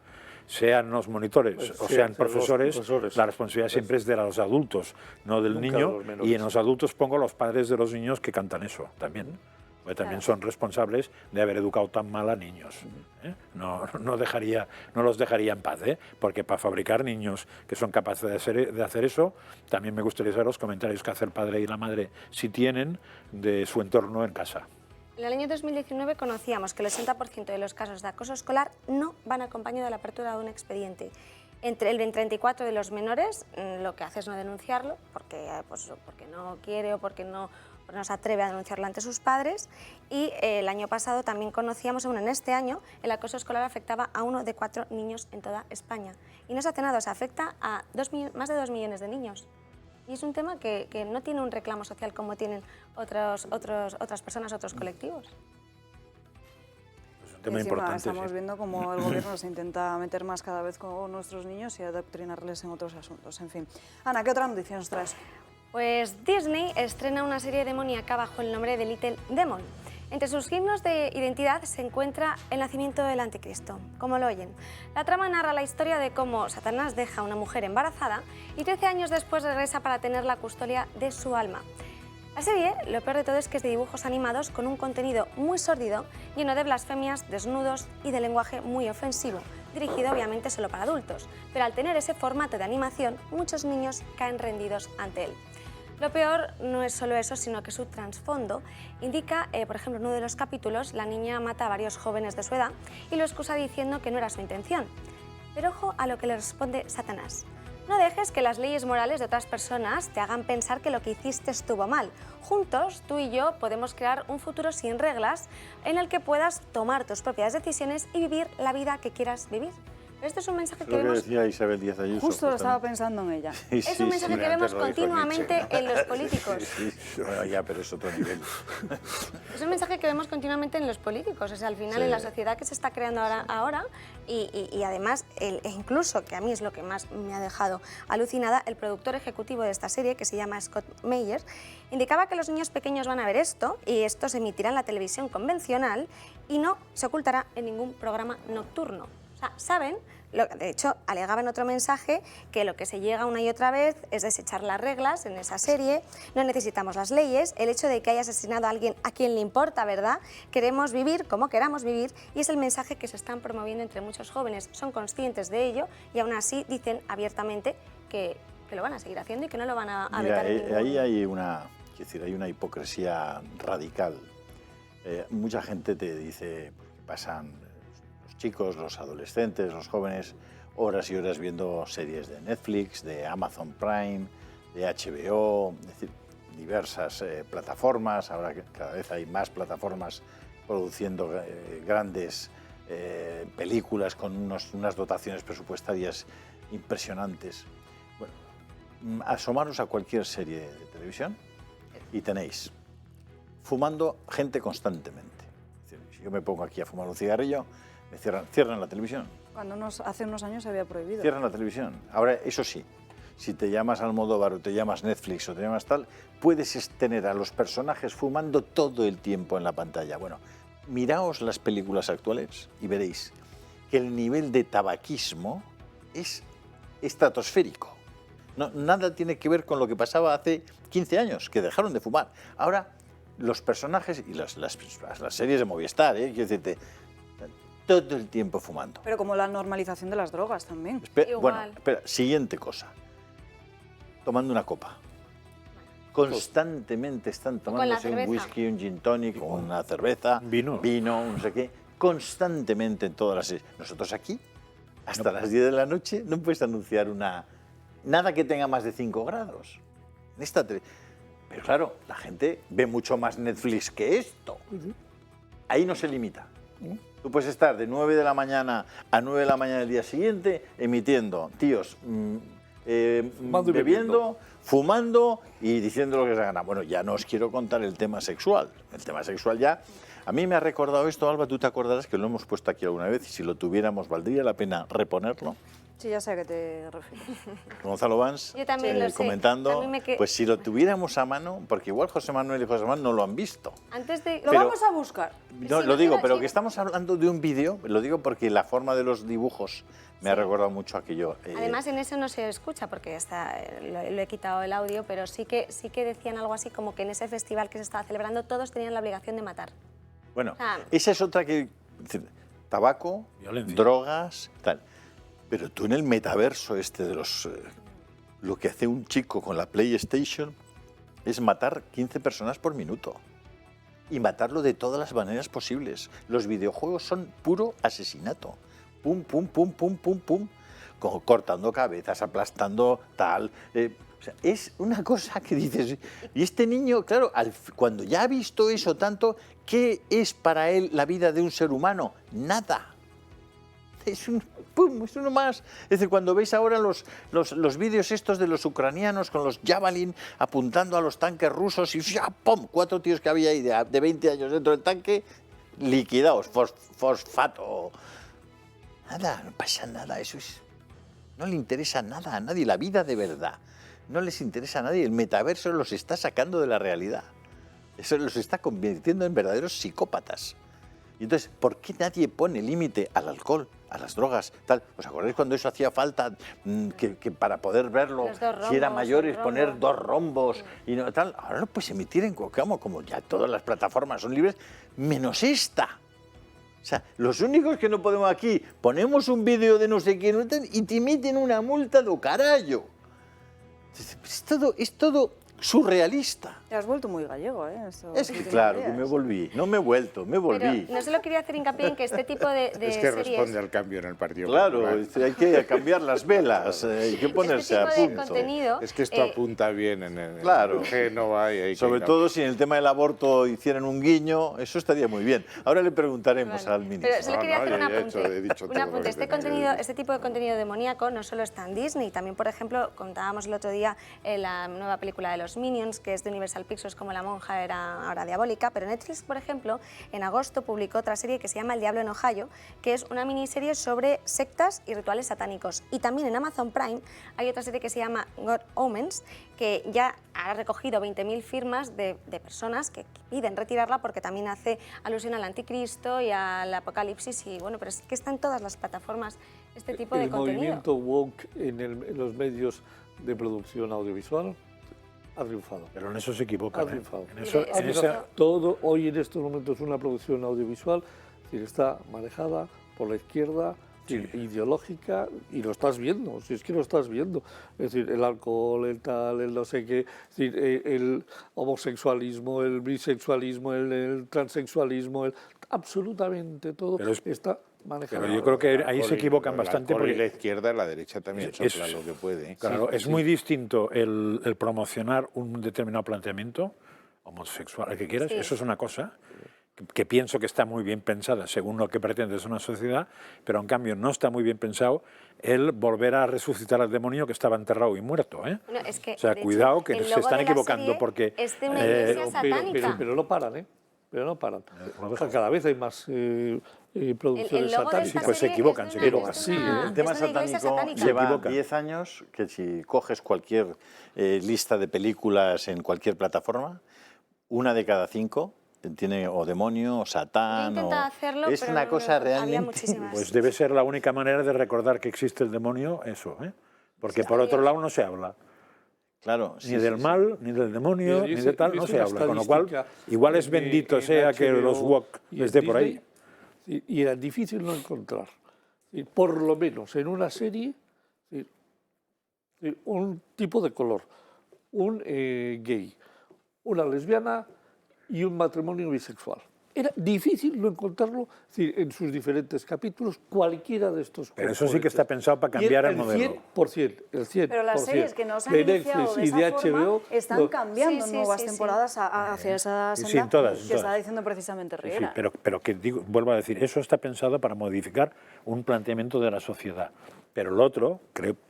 Sean los monitores o sean profesores, la responsabilidad siempre es de los adultos, no del niño. Y en los adultos pongo los padres de los niños que cantan eso también. Porque también son responsables de haber educado tan mal a niños. No los dejaría en paz, porque para fabricar niños que son capaces de hacer eso, también me gustaría saber los comentarios que hace el padre y la madre, si tienen, de su entorno en casa. En el año 2019 conocíamos que el 80% de los casos de acoso escolar no van acompañados de la apertura de un expediente. Entre el 34% de los menores lo que hace es no denunciarlo porque no quiere o porque no se atreve a denunciarlo ante sus padres, y el año pasado también conocíamos, aún en este año, el acoso escolar afectaba a 1 de 4 niños en toda España. Y no se hace nada, o sea, afecta a más de 2 millones de niños. Y es un tema que no tiene un reclamo social como tienen otras personas, otros colectivos. Es un tema Encima, importante. estamos viendo cómo el gobierno se intenta meter más cada vez con nuestros niños y adoctrinarles en otros asuntos. En fin. Ana, ¿qué otra noticia nos traes? Pues Disney estrena una serie demoníaca bajo el nombre de Little Demon. Entre sus signos de identidad se encuentra el nacimiento del anticristo, como lo oyen. La trama narra la historia de cómo Satanás deja a una mujer embarazada y 13 años después regresa para tener la custodia de su alma. La serie, lo peor de todo, es que es de dibujos animados con un contenido muy sórdido, lleno de blasfemias, desnudos y de lenguaje muy ofensivo, dirigido obviamente solo para adultos, pero al tener ese formato de animación, muchos niños caen rendidos ante él. Lo peor no es solo eso, sino que su trasfondo indica, por ejemplo, en uno de los capítulos, la niña mata a varios jóvenes de su edad y lo excusa diciendo que no era su intención. Pero ojo a lo que le responde Satanás. No dejes que las leyes morales de otras personas te hagan pensar que lo que hiciste estuvo mal. Juntos, tú y yo podemos crear un futuro sin reglas en el que puedas tomar tus propias decisiones y vivir la vida que quieras vivir. Este es un mensaje que Lo que vemos... decía Isabel Díaz Ayuso. Justo lo estaba pensando en ella. Es un mensaje que vemos continuamente en los políticos. Bueno, ya, pero es otro nivel. Es un mensaje que vemos continuamente en los políticos, o sea, al final en la sociedad que se está creando ahora y además, e incluso, que a mí es lo que más me ha dejado alucinada, el productor ejecutivo de esta serie, que se llama Scott Meyer, indicaba que los niños pequeños van a ver esto y esto se emitirá en la televisión convencional y no se ocultará en ningún programa nocturno. O sea, saben, de hecho, alegaba en otro mensaje que lo que se llega una y otra vez es desechar las reglas en esa serie, no necesitamos las leyes, el hecho de que haya asesinado a alguien a quien le importa, ¿verdad? Queremos vivir como queramos vivir y es el mensaje que se están promoviendo entre muchos jóvenes. Son conscientes de ello y aún así dicen abiertamente que lo van a seguir haciendo y que no lo van a vetar en ningún... Ahí hay una hipocresía radical. Mucha gente te dice que pasan... chicos, los adolescentes, los jóvenes, horas y horas viendo series de Netflix, de Amazon Prime, de HBO, es decir, diversas plataformas. Ahora cada vez hay más plataformas produciendo grandes películas con unas dotaciones presupuestarias impresionantes. Bueno, asomaros a cualquier serie de televisión y tenéis fumando gente constantemente. Es decir, si yo me pongo aquí a fumar un cigarrillo, me cierran la televisión. Cuando hace unos años se había prohibido. Cierran la televisión. Ahora, eso sí, si te llamas Almodóvar o te llamas Netflix o te llamas tal, puedes tener a los personajes fumando todo el tiempo en la pantalla. Bueno, miraos las películas actuales y veréis que el nivel de tabaquismo es estratosférico. No, nada tiene que ver con lo que pasaba hace 15 años, que dejaron de fumar. Ahora, los personajes y las series de Movistar, quiero decirte, todo el tiempo fumando. Pero como la normalización de las drogas también. Bueno, espera, siguiente cosa. Tomando una copa. constantemente están tomándose un whisky, un gin tonic, una cerveza, vino, no sé qué, constantemente en todas las... Nosotros aquí, hasta las 10 de la noche, no puedes anunciar nada que tenga más de 5 grados. Pero claro, la gente ve mucho más Netflix que esto. Ahí no se limita. Tú puedes estar de 9 de la mañana a 9 de la mañana del día siguiente emitiendo, tíos, bebiendo, fumando y diciendo lo que se gana. Bueno, ya no os quiero contar el tema sexual. El tema sexual ya... A mí me ha recordado esto, Alba, tú te acordarás que lo hemos puesto aquí alguna vez y si lo tuviéramos, ¿valdría la pena reponerlo? Sí, ya sé a qué te refieres. Gonzalo Vans, Yo también lo sé. comentando, pues si lo tuviéramos a mano, porque igual José Manuel y José Manuel no lo han visto. Antes de... Lo vamos a buscar. No, lo digo, pero que estamos hablando de un vídeo, lo digo porque la forma de los dibujos me ha recordado mucho aquello. Además, en eso no se escucha porque lo he quitado el audio, pero sí que decían algo así como que en ese festival que se estaba celebrando todos tenían la obligación de matar. Bueno, esa es otra que... Tabaco, violencia, drogas, tal. Pero tú en el metaverso de los... lo que hace un chico con la PlayStation es matar 15 personas por minuto. Y matarlo de todas las maneras posibles. Los videojuegos son puro asesinato. Pum, pum, pum, pum, pum, pum. Cortando cabezas, aplastando tal... O sea, es una cosa que dices... Y este niño, claro, cuando ya ha visto eso tanto, ¿qué es para él la vida de un ser humano? Nada. Es uno más. Es decir, cuando veis ahora los vídeos estos de los ucranianos con los Javelin apuntando a los tanques rusos y ¡ya, pum! 4 tíos que había ahí de 20 años dentro del tanque, liquidados, fosfato. Nada, no pasa nada, eso es... No le interesa nada a nadie, la vida de verdad. No les interesa a nadie, el metaverso los está sacando de la realidad. Eso los está convirtiendo en verdaderos psicópatas. Y entonces, ¿por qué nadie pone límite al alcohol, a las drogas, tal? ¿Os acordáis cuando eso hacía falta que para poder verlo, si era mayores, poner 2 rombos y no tal? Ahora lo puedes emitir en como ya todas las plataformas son libres, menos esta. O sea, los únicos que no podemos aquí, ponemos un vídeo de no sé quién y te emiten una multa do carallo. Es todo surrealista. Te has vuelto muy gallego, ¿eh? Es que claro, que me volví. No me he vuelto, me volví. Pero no solo quería hacer hincapié en que este tipo de es que series... responde al cambio en el Partido Claro, Popular. hay que cambiar las velas, hay que ponerse a punto. Contenido, es que esto apunta bien en el claro. Génova y hay sobre todo si en el tema del aborto hicieran un guiño, eso estaría muy bien. Ahora le preguntaremos al ministro. Pero solo quería hacer un apunte. He dicho Un apunte. Este tipo de contenido demoníaco no solo está en Disney, también, por ejemplo, contábamos el otro día la nueva película de los Minions, que es de Universal Pictures, como la monja era ahora diabólica, pero Netflix, por ejemplo, en agosto publicó otra serie que se llama El Diablo en Ohio, que es una miniserie sobre sectas y rituales satánicos. Y también en Amazon Prime hay otra serie que se llama God Omens, que ya ha recogido 20.000 firmas de personas que piden retirarla porque también hace alusión al anticristo y al apocalipsis, y bueno, pero es que está en todas las plataformas este tipo de contenido. El movimiento woke en los medios de producción audiovisual ha triunfado. Pero en eso se equivoca. Ha triunfado. Todo hoy en estos momentos una producción audiovisual está manejada por la izquierda, ideológica, y lo estás viendo, si es que lo estás viendo. Es decir, el alcohol, el tal, el no sé qué, es decir, el homosexualismo, el bisexualismo, el transexualismo, absolutamente todo está manejado. Pero yo creo que ahí se equivocan bastante. Porque la izquierda y la derecha también sopla lo que puede. Claro, es muy distinto el promocionar un determinado planteamiento homosexual, el que quieras, eso es una cosa que pienso que está muy bien pensada según lo que pretende una sociedad, pero en cambio no está muy bien pensado el volver a resucitar al demonio que estaba enterrado y muerto. Bueno, es que, o sea, cuidado, que se están equivocando porque... Es de una iglesia satánica. Pero no paran, ¿eh? Pero no paran. Cada vez hay más producciones satánicas. Pues se equivocan, Sí, el tema satánico lleva 10 años, que si coges cualquier lista de películas en cualquier plataforma, 1 de cada 5 tiene o demonio o satán hacerlo, es una cosa realmente... Pues debe ser la única manera de recordar que existe el demonio, eso, ¿eh? Porque por otro lado no se habla. Claro, ni del mal, ni del demonio, ni de tal, no se habla. Con lo cual, igual es bendito sea que los woke esté por ahí. Y era difícil no encontrar, por lo menos en una serie, un tipo de color, un gay, una lesbiana y un matrimonio bisexual. Era difícil no encontrarlo, es decir, en sus diferentes capítulos, cualquiera de estos Pero eso sí que está pensado para cambiar el modelo. 100%, el 100%. Pero las series que no se han de iniciado Netflix de y esa de forma HBO están cambiando en nuevas temporadas hacia esa Sí, senda en todas, que está diciendo precisamente Sí, Riera. pero que digo, vuelvo a decir, eso está pensado para modificar un planteamiento de la sociedad. Pero el otro,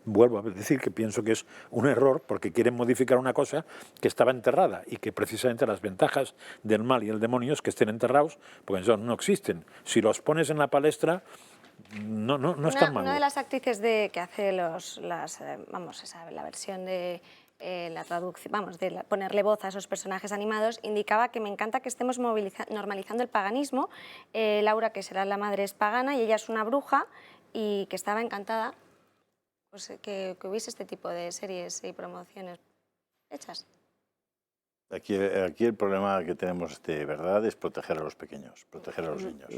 vuelvo a decir que pienso que es un error porque quieren modificar una cosa que estaba enterrada y que precisamente las ventajas del mal y el demonio es que estén enterrados porque no existen. Si los pones en la palestra, no es tan malo. Una de las actrices que hace la versión de la traducción, de ponerle voz a esos personajes animados, indicaba que me encanta que estemos normalizando el paganismo. Laura, que será la madre, es pagana y ella es una bruja, y que estaba encantada pues, que hubiese este tipo de series y promociones hechas. Aquí el problema que tenemos de verdad es proteger a los pequeños, proteger a los niños.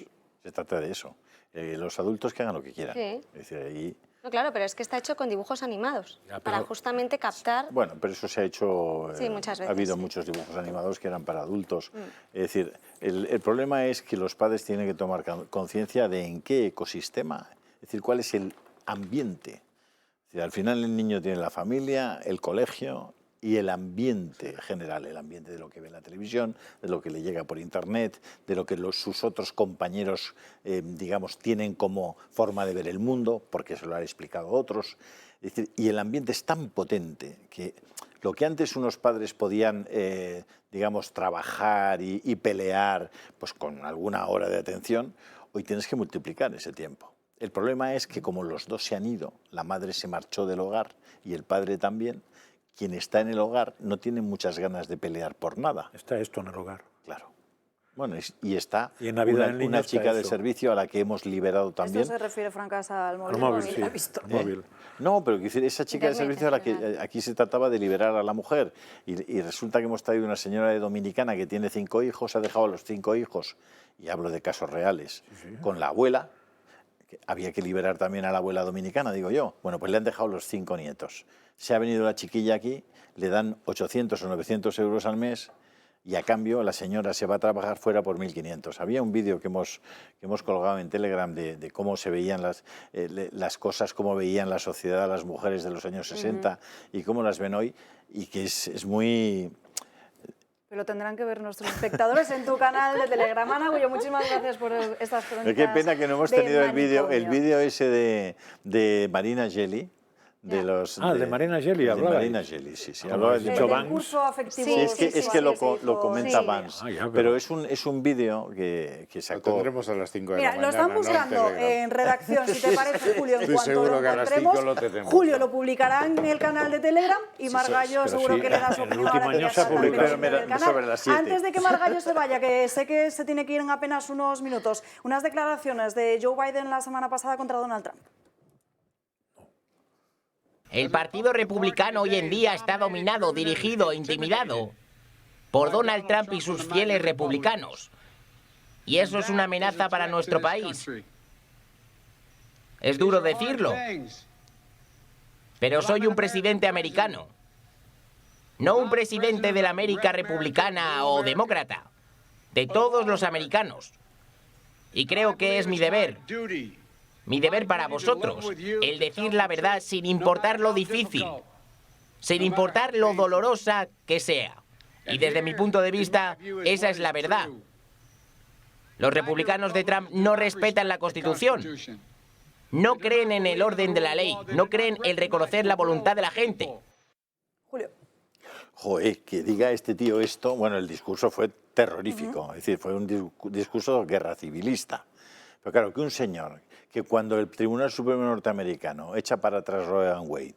Se trata de eso. Los adultos que hagan lo que quieran. Sí. Es decir, ahí... No, claro, pero es que está hecho con dibujos animados, para justamente captar... Bueno, pero eso se ha hecho... Sí, muchas veces. Ha habido muchos dibujos animados que eran para adultos. Es decir, el problema es que los padres tienen que tomar conciencia de en qué ecosistema, es decir, cuál es el ambiente. Es decir, al final el niño tiene la familia, el colegio y el ambiente general, el ambiente de lo que ve en la televisión, de lo que le llega por internet, de lo que sus otros compañeros, digamos, tienen como forma de ver el mundo, porque se lo han explicado otros. Es decir, y el ambiente es tan potente que lo que antes unos padres podían, digamos, trabajar y pelear pues, con alguna hora de atención, hoy tienes que multiplicar ese tiempo. El problema es que como los dos se han ido, la madre se marchó del hogar y el padre también, quien está en el hogar no tiene muchas ganas de pelear por nada. Está esto en el hogar. Claro. Bueno, y está y en la vida una chica de servicio a la que hemos liberado también. Esto se refiere, Francas, al móvil. Al móvil, sí, ¿La has visto? al móvil. No, pero quiero decir, esa chica de servicio a la que aquí se trataba de liberar a la mujer y resulta que hemos traído una señora de Dominicana que tiene 5 hijos, ha dejado a los 5 hijos, y hablo de casos reales, con la abuela. Había que liberar también a la abuela dominicana, digo yo. Bueno, pues le han dejado los 5 nietos. Se ha venido la chiquilla aquí, le dan 800 o 900 euros al mes y a cambio la señora se va a trabajar fuera por 1.500. Había un vídeo que hemos colgado en Telegram de cómo se veían las cosas, cómo veían la sociedad a las mujeres de los años 60 y cómo las ven hoy, y que es muy... Pero tendrán que ver nuestros espectadores en tu canal de Telegram. Ana Gullo, muchísimas gracias por estas crónicas. Qué pena que no hemos tenido el vídeo ese de Marina Gelli. De los, de Marina Gelli hablaba. De Marina Gelli, sí. Hablaba de curso afectivo. Sí, es que lo comenta Vance. Pero es un vídeo que sacó... Lo tendremos a las 5 de la mañana. Lo están buscando en redacción, si te parece, Julio, en cuanto lo encontremos. Julio lo publicará en el canal de Telegram y Margallo seguro que le da su opinión ahora que ya está en el canal. Antes de que Margallo se vaya, que sé que se tiene que ir en apenas unos minutos, unas declaraciones de Joe Biden la semana pasada contra Donald Trump. El Partido Republicano hoy en día está dominado, dirigido e intimidado por Donald Trump y sus fieles republicanos. Y eso es una amenaza para nuestro país. Es duro decirlo, pero soy un presidente americano, no un presidente de la América republicana o demócrata, de todos los americanos. Y creo que es mi deber para vosotros, el decir la verdad sin importar lo difícil, sin importar lo dolorosa que sea. Y desde mi punto de vista, esa es la verdad. Los republicanos de Trump no respetan la Constitución, no creen en el orden de la ley, no creen en reconocer la voluntad de la gente. Julio. Joder, que diga este tío esto, bueno, el discurso fue terrorífico, es decir, fue un discurso guerra civilista. Pero claro, que un señor que cuando el Tribunal Supremo norteamericano echa para atrás Roe and Wade,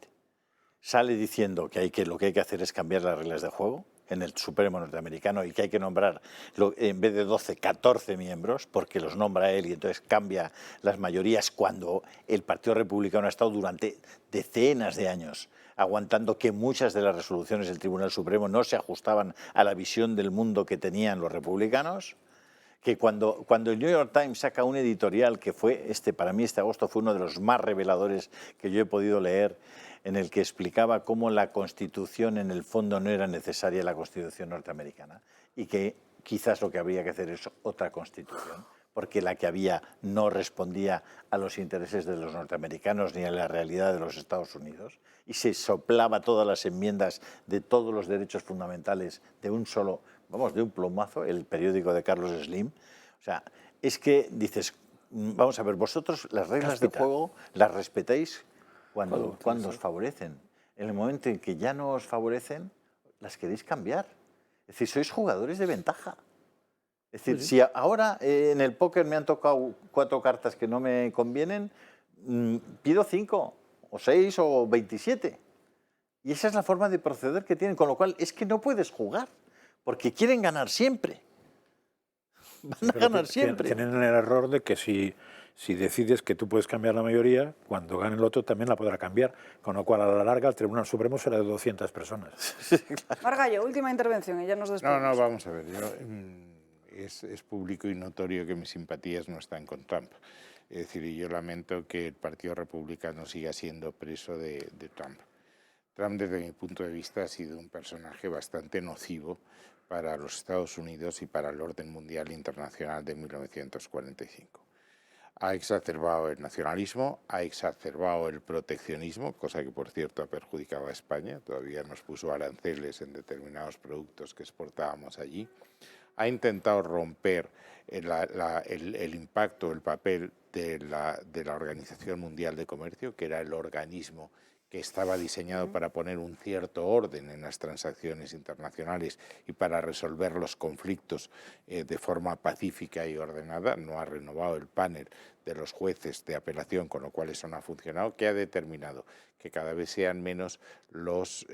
sale diciendo que lo que hay que hacer es cambiar las reglas de juego en el Supremo norteamericano y que hay que nombrar, en vez de 12, 14 miembros, porque los nombra él y entonces cambia las mayorías, cuando el Partido Republicano ha estado durante decenas de años aguantando que muchas de las resoluciones del Tribunal Supremo no se ajustaban a la visión del mundo que tenían los republicanos. que cuando el New York Times saca un editorial que fue, para mí este agosto fue uno de los más reveladores que yo he podido leer, en el que explicaba cómo la Constitución en el fondo no era necesaria, la Constitución norteamericana, y que quizás lo que habría que hacer es otra Constitución, porque la que había no respondía a los intereses de los norteamericanos ni a la realidad de los Estados Unidos, y se soplaba todas las enmiendas de todos los derechos fundamentales de un solo, de un plumazo, el periódico de Carlos Slim. O sea, es que dices, vamos a ver, vosotros las reglas de juego las respetáis cuando os favorecen. En el momento en que ya no os favorecen, las queréis cambiar. Es decir, sois jugadores de ventaja. Es decir, si ahora en el póker me han tocado 4 cartas que no me convienen, pido 5, o 6, o 27. Y esa es la forma de proceder que tienen, con lo cual es que no puedes jugar, porque quieren ganar siempre. Van a ganar siempre. Tienen el error de que si decides que tú puedes cambiar la mayoría, cuando gane el otro también la podrá cambiar, con lo cual a la larga el Tribunal Supremo será de 200 personas. Margallo, última intervención y ya nos despedimos. No, vamos a ver. Es público y notorio que mis simpatías no están con Trump. Es decir, yo lamento que el Partido Republicano siga siendo preso de Trump. Trump, desde mi punto de vista, ha sido un personaje bastante nocivo para los Estados Unidos y para el orden mundial internacional de 1945. Ha exacerbado el nacionalismo, ha exacerbado el proteccionismo, cosa que, por cierto, ha perjudicado a España. Todavía nos puso aranceles en determinados productos que exportábamos allí. Ha intentado romper el impacto, el papel de la Organización Mundial de Comercio, que era el organismo que estaba diseñado para poner un cierto orden en las transacciones internacionales y para resolver los conflictos de forma pacífica y ordenada. No ha renovado el panel de los jueces de apelación, con lo cual eso no ha funcionado, que ha determinado que cada vez sean menos los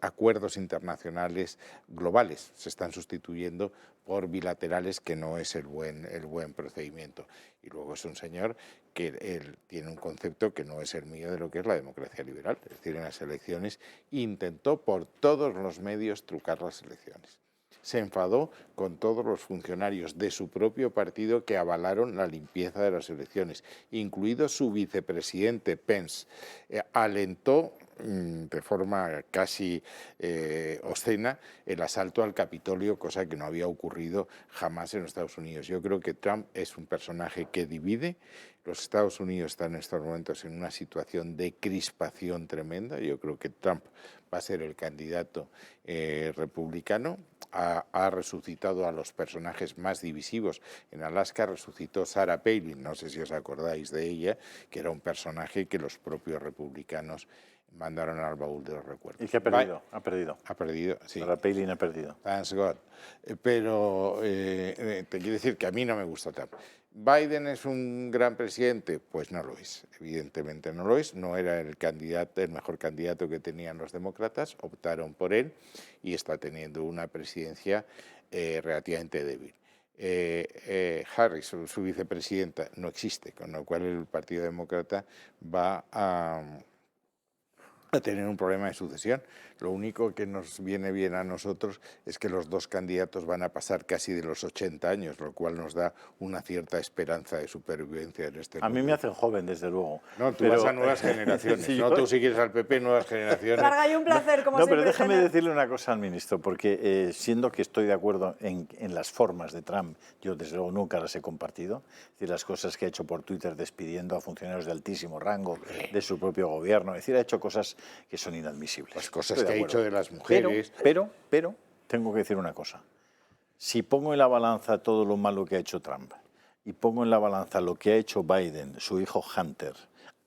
acuerdos internacionales globales. Se están sustituyendo por bilaterales, que no es el buen procedimiento. Y luego es un señor que él tiene un concepto que no es el mío de lo que es la democracia liberal. Es decir, en las elecciones intentó por todos los medios trucar las elecciones. Se enfadó con todos los funcionarios de su propio partido que avalaron la limpieza de las elecciones, incluido su vicepresidente Pence. Alentó de forma casi obscena el asalto al Capitolio, cosa que no había ocurrido jamás en los Estados Unidos. Yo creo que Trump es un personaje que divide. Los Estados Unidos están en estos momentos en una situación de crispación tremenda. Yo creo que Trump va a ser el candidato republicano. Ha resucitado a los personajes más divisivos. En Alaska resucitó Sarah Palin, no sé si os acordáis de ella, que era un personaje que los propios republicanos mandaron al baúl de los recuerdos. ¿Y qué ha perdido? Ha perdido. Ha perdido, sí. Sarah Palin ha perdido. Thanks God. Pero te quiero decir que a mí no me gusta Trump. ¿Biden es un gran presidente? Pues no lo es, evidentemente no lo es. No era el mejor candidato que tenían los demócratas, optaron por él y está teniendo una presidencia relativamente débil. Harris, su vicepresidenta, no existe, con lo cual el Partido Demócrata va a tener un problema de sucesión. Lo único que nos viene bien a nosotros es que los dos candidatos van a pasar casi de los 80 años, lo cual nos da una cierta esperanza de supervivencia en este mundo. A mí me hacen joven, desde luego. No, tú vas a nuevas generaciones. Sí, no, tú si quieres al PP, nuevas generaciones. Margallo, un placer, como siempre. Pero déjame decirle una cosa al ministro, porque siendo que estoy de acuerdo en las formas de Trump, yo desde luego nunca las he compartido. Es decir, las cosas que ha hecho por Twitter despidiendo a funcionarios de altísimo rango de su propio gobierno. Es decir, ha hecho cosas que son inadmisibles. Las cosas que ha hecho de las mujeres. Pero tengo que decir una cosa. Si pongo en la balanza todo lo malo que ha hecho Trump y pongo en la balanza lo que ha hecho Biden, su hijo Hunter,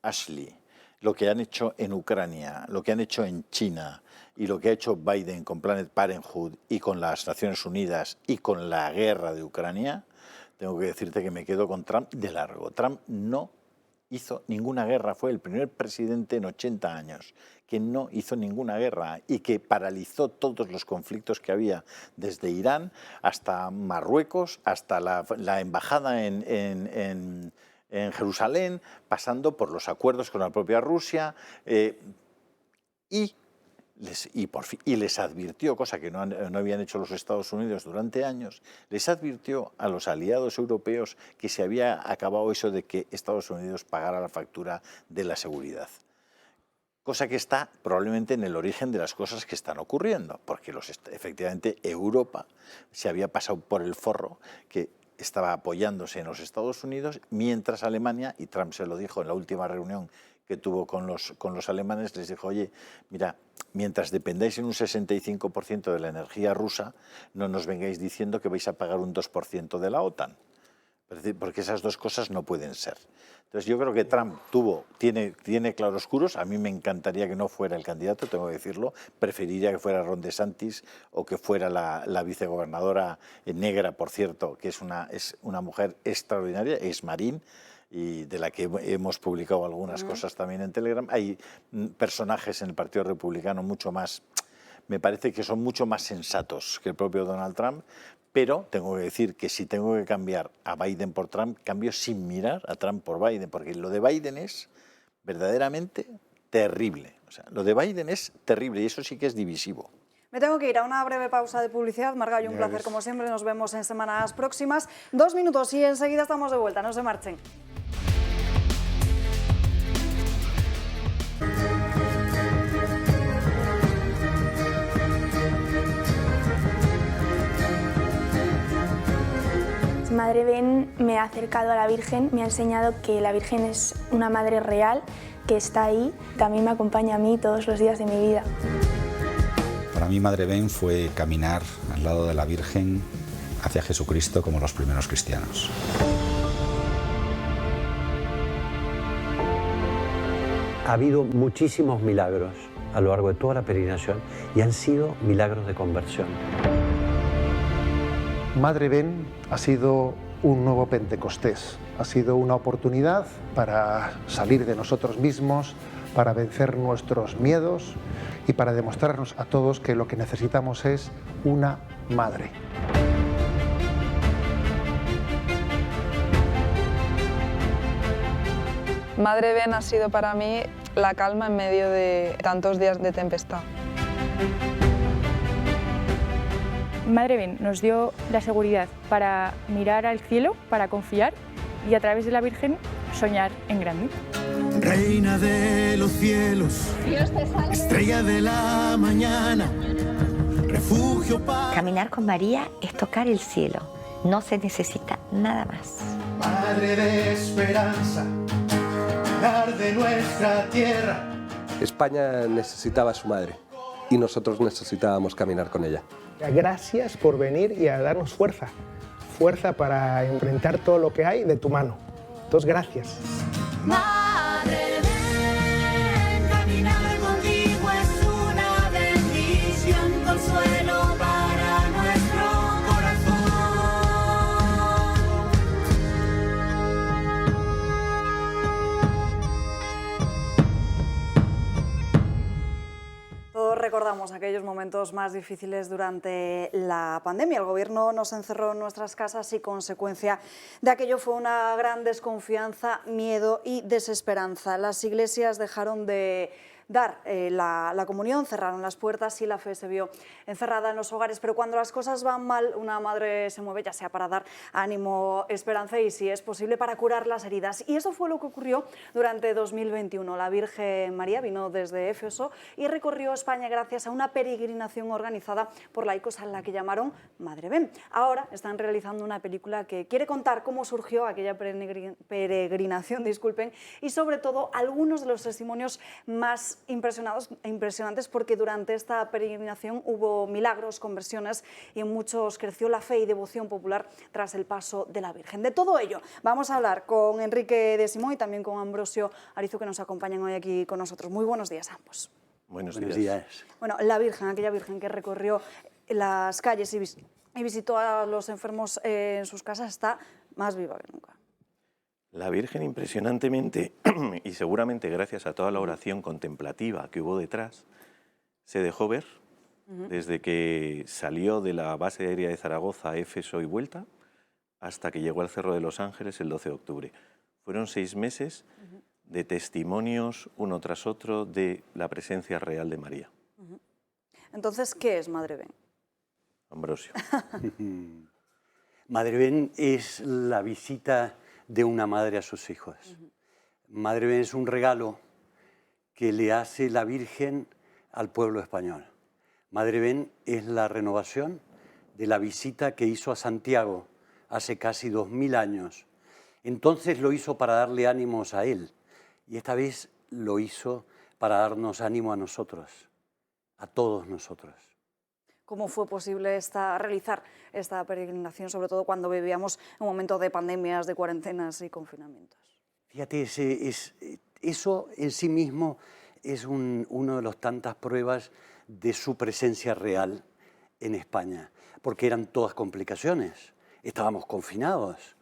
Ashley, lo que han hecho en Ucrania, lo que han hecho en China y lo que ha hecho Biden con Planned Parenthood y con las Naciones Unidas y con la guerra de Ucrania, tengo que decirte que me quedo con Trump de largo. Trump no hizo ninguna guerra, fue el primer presidente en 80 años que no hizo ninguna guerra y que paralizó todos los conflictos que había, desde Irán hasta Marruecos, hasta la embajada en Jerusalén, pasando por los acuerdos con la propia Rusia y y les advirtió, cosa que no habían hecho los Estados Unidos durante años, les advirtió a los aliados europeos que se había acabado eso de que Estados Unidos pagara la factura de la seguridad. Cosa que está probablemente en el origen de las cosas que están ocurriendo, porque efectivamente Europa se había pasado por el forro que estaba apoyándose en los Estados Unidos, mientras Alemania, y Trump se lo dijo en la última reunión que tuvo con los alemanes, les dijo, oye, mira, mientras dependáis en un 65% de la energía rusa, no nos vengáis diciendo que vais a pagar un 2% de la OTAN, porque esas dos cosas no pueden ser. Entonces yo creo que Trump tiene claroscuros. A mí me encantaría que no fuera el candidato, tengo que decirlo. Preferiría que fuera Ron DeSantis o que fuera la vicegobernadora negra, por cierto, que es una mujer extraordinaria, es Marín, y de la que hemos publicado algunas cosas también en Telegram. Hay personajes en el Partido Republicano me parece que son mucho más sensatos que el propio Donald Trump, pero tengo que decir que si tengo que cambiar a Biden por Trump, cambio sin mirar a Trump por Biden, porque lo de Biden es verdaderamente terrible. O sea, lo de Biden es terrible y eso sí que es divisivo. Me tengo que ir a una breve pausa de publicidad. Margallo, un placer como siempre. Nos vemos en semanas próximas. 2 minutos y enseguida estamos de vuelta. No se marchen. Madre Ben me ha acercado a la Virgen, me ha enseñado que la Virgen es una madre real, que está ahí. También me acompaña a mí todos los días de mi vida. Para mí Madre Ben fue caminar al lado de la Virgen hacia Jesucristo como los primeros cristianos. Ha habido muchísimos milagros a lo largo de toda la peregrinación y han sido milagros de conversión. Madre Ben ha sido un nuevo Pentecostés, ha sido una oportunidad para salir de nosotros mismos, para vencer nuestros miedos y para demostrarnos a todos que lo que necesitamos es una madre. Madre Ben ha sido para mí la calma en medio de tantos días de tempestad. Madre Ben nos dio la seguridad para mirar al cielo, para confiar y a través de la Virgen soñar en grande. Reina de los cielos, estrella de la mañana, refugio para... Caminar con María es tocar el cielo, no se necesita nada más. Madre de esperanza, pilar de nuestra tierra. España necesitaba a su madre y nosotros necesitábamos caminar con ella. Gracias por venir y a darnos fuerza, fuerza para enfrentar todo lo que hay de tu mano. Entonces, gracias. Madre, ven, caminar contigo es una bendición, consuelo para nuestro Todos recordamos aquellos momentos más difíciles durante la pandemia. El gobierno nos encerró en nuestras casas y consecuencia de aquello fue una gran desconfianza, miedo y desesperanza. Las iglesias dejaron de dar la comunión, cerraron las puertas y la fe se vio encerrada en los hogares. Pero cuando las cosas van mal, una madre se mueve, ya sea para dar ánimo, esperanza y, si es posible, para curar las heridas. Y eso fue lo que ocurrió durante 2021. La Virgen María vino desde Éfeso y recorrió España gracias a una peregrinación organizada por laicos a la que llamaron Madre Ben. Ahora están realizando una película que quiere contar cómo surgió aquella peregrinación, y sobre todo algunos de los testimonios más impresionantes, porque durante esta peregrinación hubo milagros, conversiones y en muchos creció la fe y devoción popular tras el paso de la Virgen. De todo ello vamos a hablar con Enrique de Simón y también con Ambrosio Arizu, que nos acompañan hoy aquí con nosotros. Muy buenos días a ambos. Buenos días. Bueno, la Virgen, aquella Virgen que recorrió las calles y visitó a los enfermos en sus casas, está más viva que nunca. La Virgen, impresionantemente, y seguramente gracias a toda la oración contemplativa que hubo detrás, se dejó ver desde que salió de la base aérea de Zaragoza a Éfeso y vuelta hasta que llegó al Cerro de los Ángeles el 12 de octubre. Fueron 6 meses de testimonios uno tras otro de la presencia real de María. Entonces, ¿qué es Madre-Ben? Ambrosio. Madre-Ben es la visita de una madre a sus hijos. Madre-Ben es un regalo que le hace la Virgen al pueblo español. Madre-Ben es la renovación de la visita que hizo a Santiago hace casi 2000 años. Entonces lo hizo para darle ánimos a él y esta vez lo hizo para darnos ánimo a nosotros, a todos nosotros. ¿Cómo fue posible realizar esta peregrinación, sobre todo cuando vivíamos un momento de pandemias, de cuarentenas y confinamientos? Fíjate, eso en sí mismo es uno de las tantas pruebas de su presencia real en España, porque eran todas complicaciones. Estábamos confinados,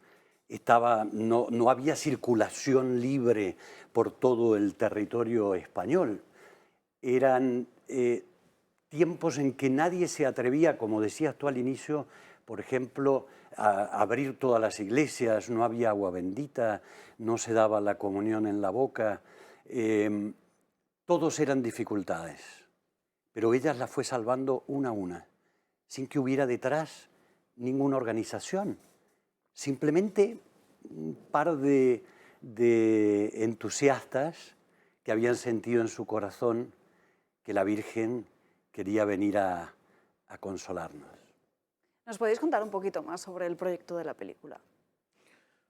no había circulación libre por todo el territorio español. Eran tiempos en que nadie se atrevía, como decías tú al inicio, por ejemplo, a abrir todas las iglesias, no había agua bendita, no se daba la comunión en la boca, todos eran dificultades, pero ella las fue salvando una a una, sin que hubiera detrás ninguna organización, simplemente un par de entusiastas que habían sentido en su corazón que la Virgen quería venir a consolarnos. ¿Nos podéis contar un poquito más sobre el proyecto de la película?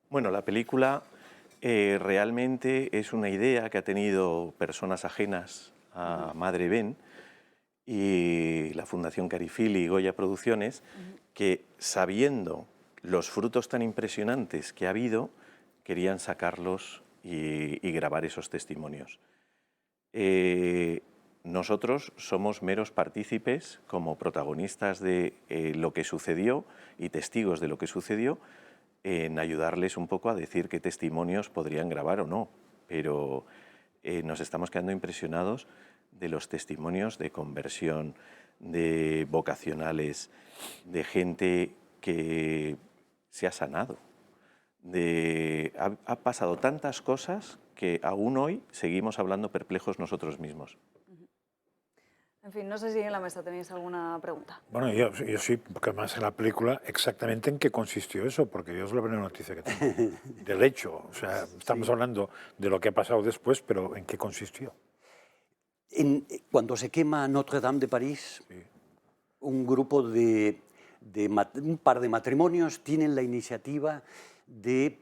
Bueno, la película realmente es una idea que ha tenido personas ajenas a Madre-Ben y la Fundación Carifil y Goya Producciones, que sabiendo los frutos tan impresionantes que ha habido, querían sacarlos y grabar esos testimonios. Nosotros somos meros partícipes como protagonistas de lo que sucedió y testigos de lo que sucedió, en ayudarles un poco a decir qué testimonios podrían grabar o no, pero nos estamos quedando impresionados de los testimonios de conversión, de vocacionales, de gente que se ha sanado. Ha pasado tantas cosas que aún hoy seguimos hablando perplejos nosotros mismos. En fin, no sé si en la mesa tenéis alguna pregunta. Bueno, yo sí, porque además en la película exactamente en qué consistió eso, porque yo es la primera noticia que tengo del hecho. O sea, estamos hablando de lo que ha pasado después, pero ¿en qué consistió? Cuando se quema Notre Dame de París, un grupo un par de matrimonios tienen la iniciativa de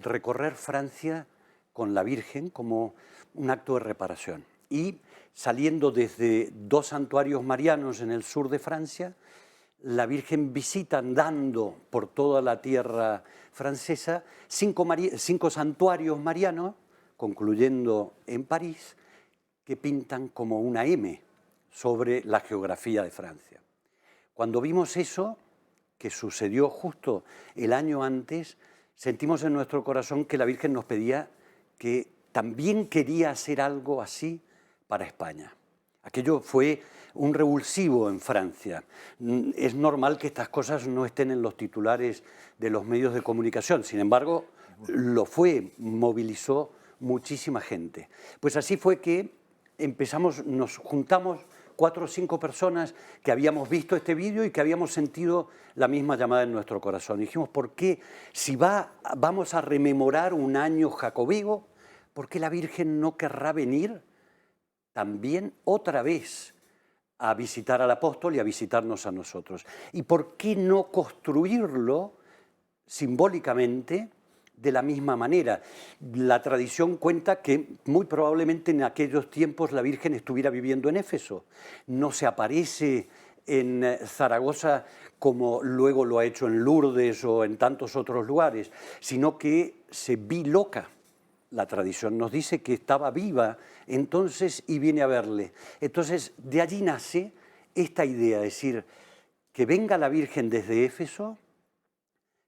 recorrer Francia con la Virgen como un acto de reparación. Y saliendo desde 2 santuarios marianos en el sur de Francia, la Virgen visita andando por toda la tierra francesa 5 santuarios marianos, concluyendo en París, que pintan como una M sobre la geografía de Francia. Cuando vimos eso, que sucedió justo el año antes, sentimos en nuestro corazón que la Virgen nos pedía que también quería hacer algo así para España. Aquello fue un revulsivo en Francia. Es normal que estas cosas no estén en los titulares de los medios de comunicación, sin embargo, lo fue, movilizó muchísima gente. Pues así fue que nos juntamos 4 o 5 personas que habíamos visto este vídeo y que habíamos sentido la misma llamada en nuestro corazón. Dijimos, ¿por qué si vamos a rememorar un año jacobigo, por qué la Virgen no querrá venir también otra vez a visitar al apóstol y a visitarnos a nosotros? ¿Y por qué no construirlo simbólicamente de la misma manera? La tradición cuenta que muy probablemente en aquellos tiempos la Virgen estuviera viviendo en Éfeso. No se aparece en Zaragoza como luego lo ha hecho en Lourdes o en tantos otros lugares, sino que se biloca. La tradición nos dice que estaba viva entonces y viene a verle. Entonces, de allí nace esta idea, es decir, que venga la Virgen desde Éfeso,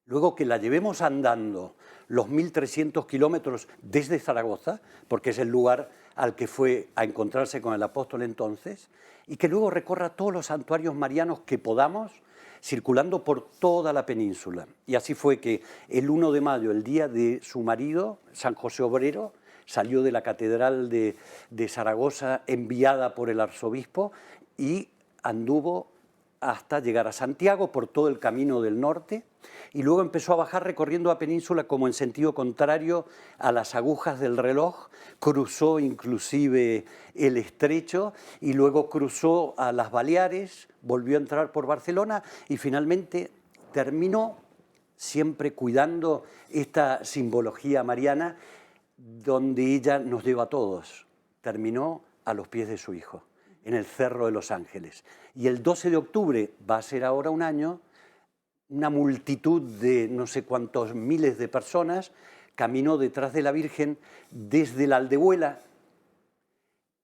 luego que la llevemos andando los 1300 kilómetros desde Zaragoza, porque es el lugar al que fue a encontrarse con el apóstol entonces, y que luego recorra todos los santuarios marianos que podamos, circulando por toda la península. Y así fue que el 1 de mayo, el día de su marido, San José Obrero, salió de la catedral de Zaragoza enviada por el arzobispo y anduvo hasta llegar a Santiago por todo el camino del norte y luego empezó a bajar recorriendo la península como en sentido contrario a las agujas del reloj, cruzó inclusive el estrecho y luego cruzó a las Baleares, volvió a entrar por Barcelona y finalmente terminó, siempre cuidando esta simbología mariana, donde ella nos lleva a todos, terminó a los pies de su hijo, en el Cerro de los Ángeles. Y el 12 de octubre, va a ser ahora un año, una multitud de no sé cuántos miles de personas caminó detrás de la Virgen desde la Aldehuela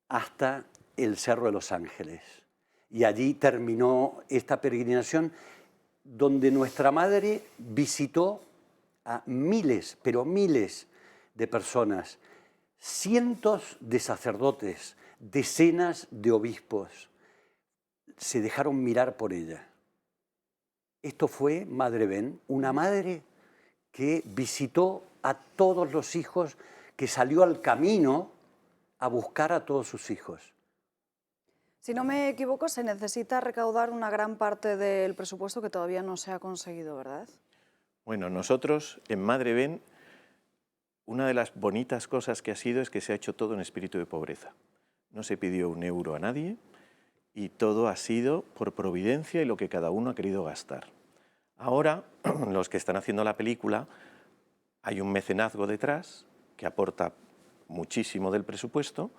hasta el Cerro de los Ángeles. Y allí terminó esta peregrinación donde nuestra madre visitó a miles, pero miles de personas, cientos de sacerdotes, decenas de obispos se dejaron mirar por ella. Esto fue Madre Ben, una madre que visitó a todos los hijos, que salió al camino a buscar a todos sus hijos. Si no me equivoco, se necesita recaudar una gran parte del presupuesto que todavía no se ha conseguido, ¿verdad? Bueno, nosotros en Madre Ben, una de las bonitas cosas que ha sido es que se ha hecho todo en espíritu de pobreza. No se pidió un euro a nadie y todo ha sido por providencia y lo que cada uno ha querido gastar. Ahora, los que están haciendo la película, hay un mecenazgo detrás que aporta muchísimo del presupuesto,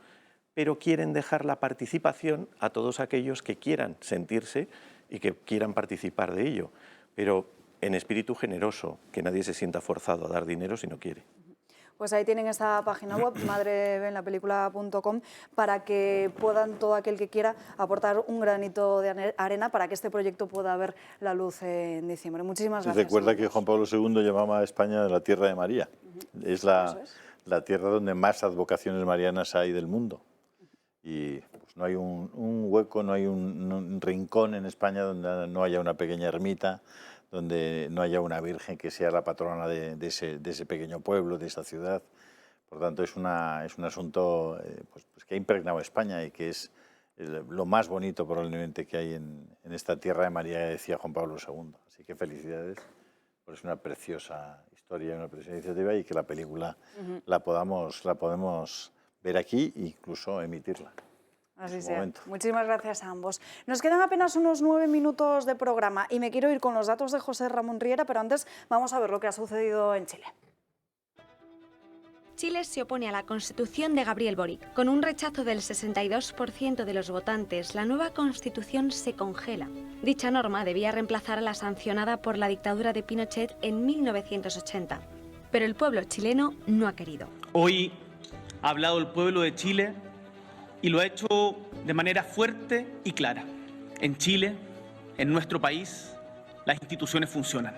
pero quieren dejar la participación a todos aquellos que quieran sentirse y que quieran participar de ello, pero en espíritu generoso, que nadie se sienta forzado a dar dinero si no quiere. Pues ahí tienen esta página web, madrebenlapelícula.com, para que puedan, todo aquel que quiera, aportar un granito de arena para que este proyecto pueda ver la luz en diciembre. Muchísimas gracias. Recuerda que Juan Pablo II llamaba a España la tierra de María. Es la tierra donde más advocaciones marianas hay del mundo. Y pues, no hay un hueco, no hay un rincón en España donde no haya una pequeña ermita, donde no haya una virgen que sea la patrona de ese pequeño pueblo, de esa ciudad. Por tanto, es un asunto pues que ha impregnado España y que es lo más bonito probablemente que hay en esta tierra de María, decía Juan Pablo II. Así que felicidades, porque es una preciosa historia, una preciosa iniciativa y que la película la podemos ver aquí e incluso emitirla. Así sea. Muchísimas gracias a ambos. Nos quedan apenas unos 9 minutos de programa y me quiero ir con los datos de José Ramón Riera, pero antes vamos a ver lo que ha sucedido en Chile. Chile se opone a la Constitución de Gabriel Boric. Con un rechazo del 62% de los votantes, la nueva Constitución se congela. Dicha norma debía reemplazar a la sancionada por la dictadura de Pinochet en 1980. Pero el pueblo chileno no ha querido. Hoy ha hablado el pueblo de Chile y lo ha hecho de manera fuerte y clara. En Chile, en nuestro país, las instituciones funcionan.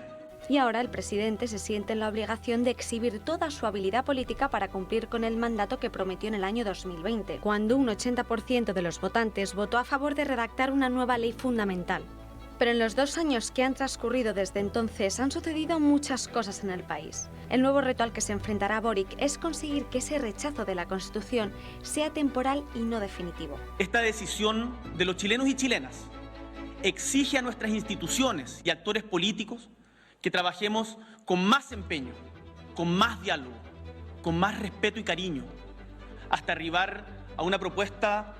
Y ahora el presidente se siente en la obligación de exhibir toda su habilidad política para cumplir con el mandato que prometió en el año 2020, cuando un 80% de los votantes votó a favor de redactar una nueva ley fundamental. Pero en los 2 años que han transcurrido desde entonces han sucedido muchas cosas en el país. El nuevo reto al que se enfrentará Boric es conseguir que ese rechazo de la Constitución sea temporal y no definitivo. Esta decisión de los chilenos y chilenas exige a nuestras instituciones y actores políticos que trabajemos con más empeño, con más diálogo, con más respeto y cariño, hasta arribar a una propuesta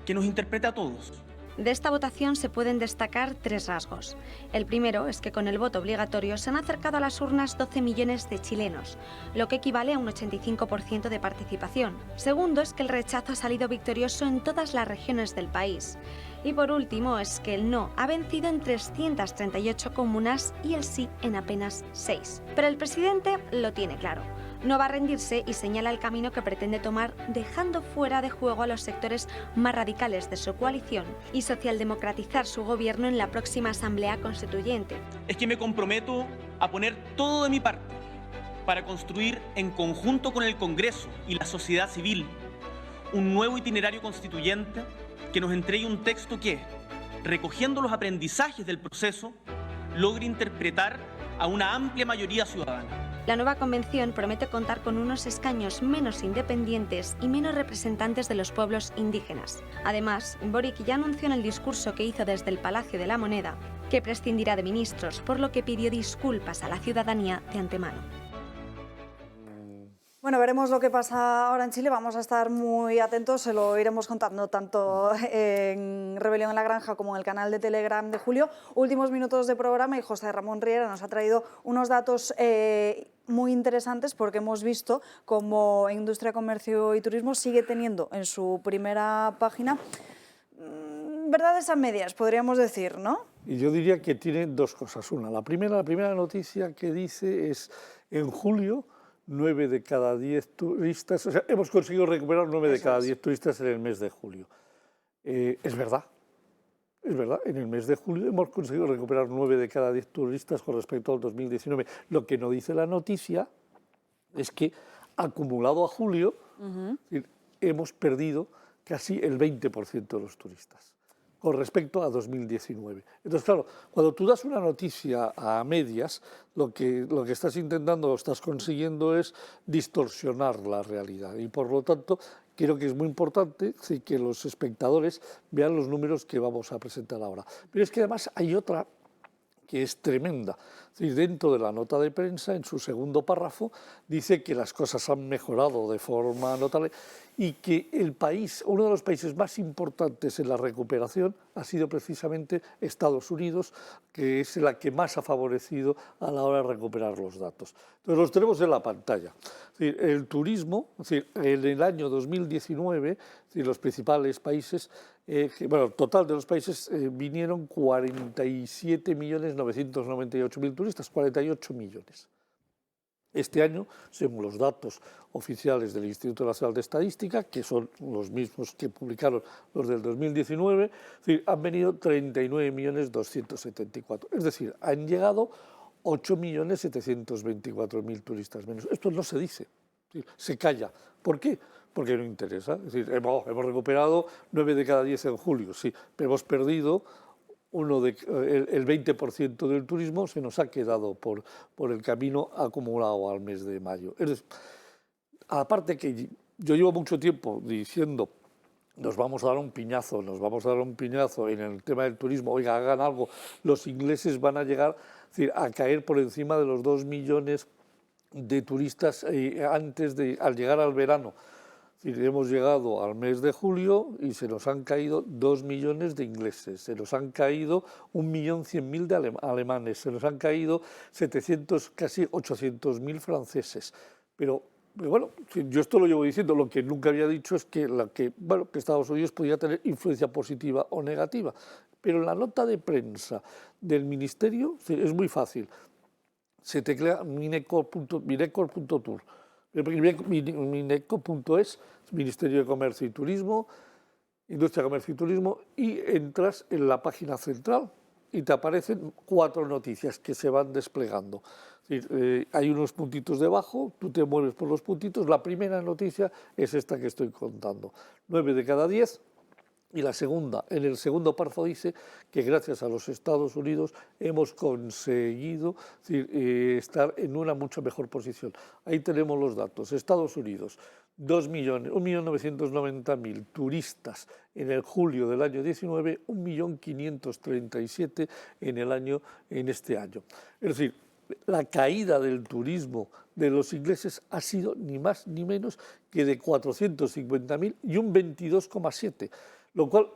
que nos interprete a todos. De esta votación se pueden destacar 3 rasgos. El primero es que con el voto obligatorio se han acercado a las urnas 12 millones de chilenos, lo que equivale a un 85% de participación. Segundo es que el rechazo ha salido victorioso en todas las regiones del país. Y por último es que el no ha vencido en 338 comunas y el sí en apenas 6. Pero el presidente lo tiene claro. No va a rendirse y señala el camino que pretende tomar, dejando fuera de juego a los sectores más radicales de su coalición y socialdemocratizar su gobierno en la próxima Asamblea Constituyente. Es que me comprometo a poner todo de mi parte para construir en conjunto con el Congreso y la sociedad civil un nuevo itinerario constituyente que nos entregue un texto que, recogiendo los aprendizajes del proceso, logre interpretar a una amplia mayoría ciudadana. La nueva convención promete contar con unos escaños menos independientes y menos representantes de los pueblos indígenas. Además, Boric ya anunció en el discurso que hizo desde el Palacio de la Moneda que prescindirá de ministros, por lo que pidió disculpas a la ciudadanía de antemano. Bueno, veremos lo que pasa ahora en Chile, vamos a estar muy atentos, se lo iremos contando tanto en Rebelión en la Granja como en el canal de Telegram de Julio. Últimos minutos de programa y José Ramón Riera nos ha traído unos datos muy interesantes porque hemos visto cómo Industria, Comercio y Turismo sigue teniendo en su primera página verdades a medias, podríamos decir, ¿no? Y yo diría que tiene dos cosas. La primera noticia que dice es en julio 9 de cada 10 turistas, o sea, hemos conseguido recuperar 9 de cada 10 turistas en el mes de julio. Es verdad, en el mes de julio hemos conseguido recuperar 9 de cada 10 turistas con respecto al 2019. Lo que no dice la noticia es que, acumulado a julio, hemos perdido casi el 20% de los turistas con respecto a 2019. Entonces, claro, cuando tú das una noticia a medias, lo que estás intentando o estás consiguiendo es distorsionar la realidad. Y por lo tanto, creo que es muy importante que los espectadores vean los números que vamos a presentar ahora. Pero es que además hay otra que es tremenda. Es decir, dentro de la nota de prensa, en su segundo párrafo, dice que las cosas han mejorado de forma notable y que el país, uno de los países más importantes en la recuperación ha sido precisamente Estados Unidos, que es la que más ha favorecido a la hora de recuperar los datos. Entonces los tenemos en la pantalla. Es decir, el turismo, es decir, en el año 2019, es decir, los principales países, bueno, el total de los países vinieron 47.998.000 turistas, 48 millones. Este año, según los datos oficiales del Instituto Nacional de Estadística, que son los mismos que publicaron los del 2019, es decir, han venido 39.274.000. Es decir, han llegado 8.724.000 turistas menos. Esto no se dice, se calla. ¿Por qué? Porque no interesa. Es decir, hemos recuperado 9 de cada 10 en julio, sí, pero hemos perdido el 20% del turismo se nos ha quedado por el camino acumulado al mes de mayo. Es decir, aparte que yo llevo mucho tiempo diciendo nos vamos a dar un piñazo en el tema del turismo, oiga, hagan algo, los ingleses van a llegar a caer por encima de los 2 millones de turistas al llegar al verano. Hemos llegado al mes de julio y se nos han caído 2 millones de ingleses, se nos han caído 1.100.000 de alemanes, se nos han caído 700, casi 800.000 franceses. Pero bueno, yo esto lo llevo diciendo, lo que nunca había dicho es que Estados Unidos podía tener influencia positiva o negativa. Pero en la nota de prensa del Ministerio es muy fácil. Se teclea mineco.tour. Mineco.es, Ministerio de Comercio y Turismo, Industria, Comercio y Turismo, y entras en la página central y te aparecen 4 noticias que se van desplegando. Es decir, hay unos puntitos debajo, tú te mueves por los puntitos, la primera noticia es esta que estoy contando, 9 de cada 10. Y la segunda, en el segundo párrafo dice que gracias a los Estados Unidos hemos conseguido estar en una mucho mejor posición. Ahí tenemos los datos. Estados Unidos, 1.990.000 turistas en el julio del año 19, 1.537.000 en este año. Es decir, la caída del turismo de los ingleses ha sido ni más ni menos que de 450.000 y un 22,7%. Lo cual,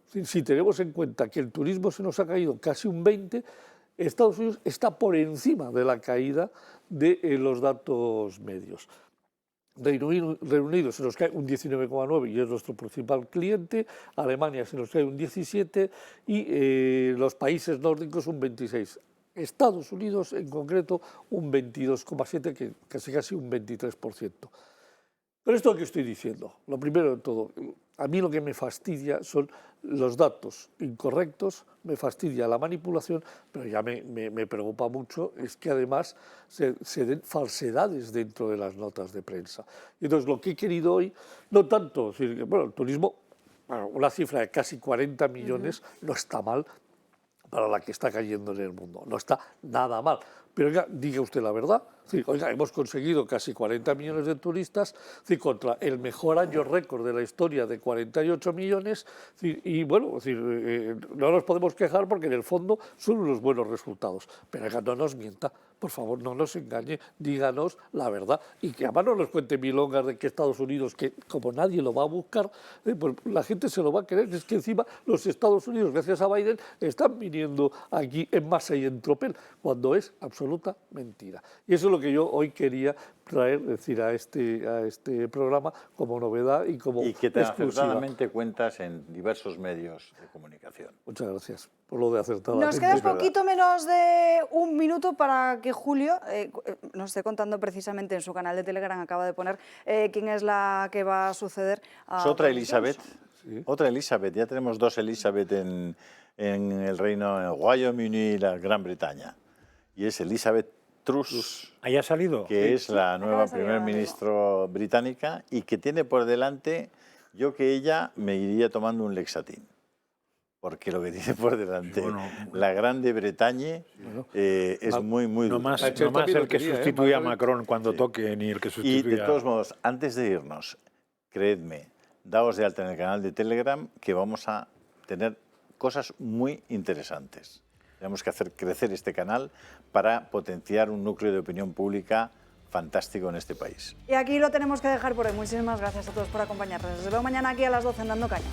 si tenemos en cuenta que el turismo se nos ha caído casi un 20%, Estados Unidos está por encima de la caída de los datos medios. Reino Unido se nos cae un 19,9% y es nuestro principal cliente, Alemania se nos cae un 17% y los países nórdicos un 26%. Estados Unidos en concreto un 22,7%, que casi un 23%. Pero esto que estoy diciendo, lo primero de todo, a mí lo que me fastidia son los datos incorrectos, me fastidia la manipulación, pero ya me preocupa mucho es que además se den falsedades dentro de las notas de prensa. Y entonces lo que he querido hoy, no tanto, bueno, el turismo, bueno, una cifra de casi 40 millones no está mal para la que está cayendo en el mundo, no está nada mal. pero oiga, diga usted la verdad. Sí, oiga, hemos conseguido casi 40 millones de turistas, sí, contra el mejor año récord de la historia de 48 millones, sí, y bueno, no nos podemos quejar porque en el fondo son unos buenos resultados. Pero oiga, no nos mienta, por favor, no nos engañe, díganos la verdad. Y que además no nos cuente milongas de que Estados Unidos, que como nadie lo va a buscar, pues la gente se lo va a creer. Es que encima los Estados Unidos, gracias a Biden, están viniendo aquí en masa y en tropel, cuando es absoluta mentira. Y eso es lo que yo hoy quería traer, decir, a este programa como novedad y como y que te exclusiva. acertadamente cuentas en diversos medios de comunicación. Muchas gracias por lo de acertadamente. Nos queda un poquito menos de un minuto para que Julio nos esté contando precisamente en su canal de Telegram, acaba de poner quién es la que va a suceder a... Es otra Elizabeth. Sí. Otra Elizabeth. Ya tenemos dos Elizabeth en el reino, en Wyoming y la Gran Bretaña. Y es Elizabeth Truss, ¿ahí ha salido? Que es la nueva primer ministro británica y que tiene por delante, yo que ella me iría tomando un Lexatin. Porque lo que tiene por delante, la Grande Bretaña, es muy duro. No más el que sustituya a Macron cuando toque, ni el que sustituya... Y de todos modos, antes de irnos, creedme, daos de alta en el canal de Telegram, que vamos a tener cosas muy interesantes. Tenemos que hacer crecer este canal para potenciar un núcleo de opinión pública fantástico en este país. Y aquí lo tenemos que dejar por hoy. Muchísimas gracias a todos por acompañarnos. Les veo mañana aquí a las 12 en Dando Caña.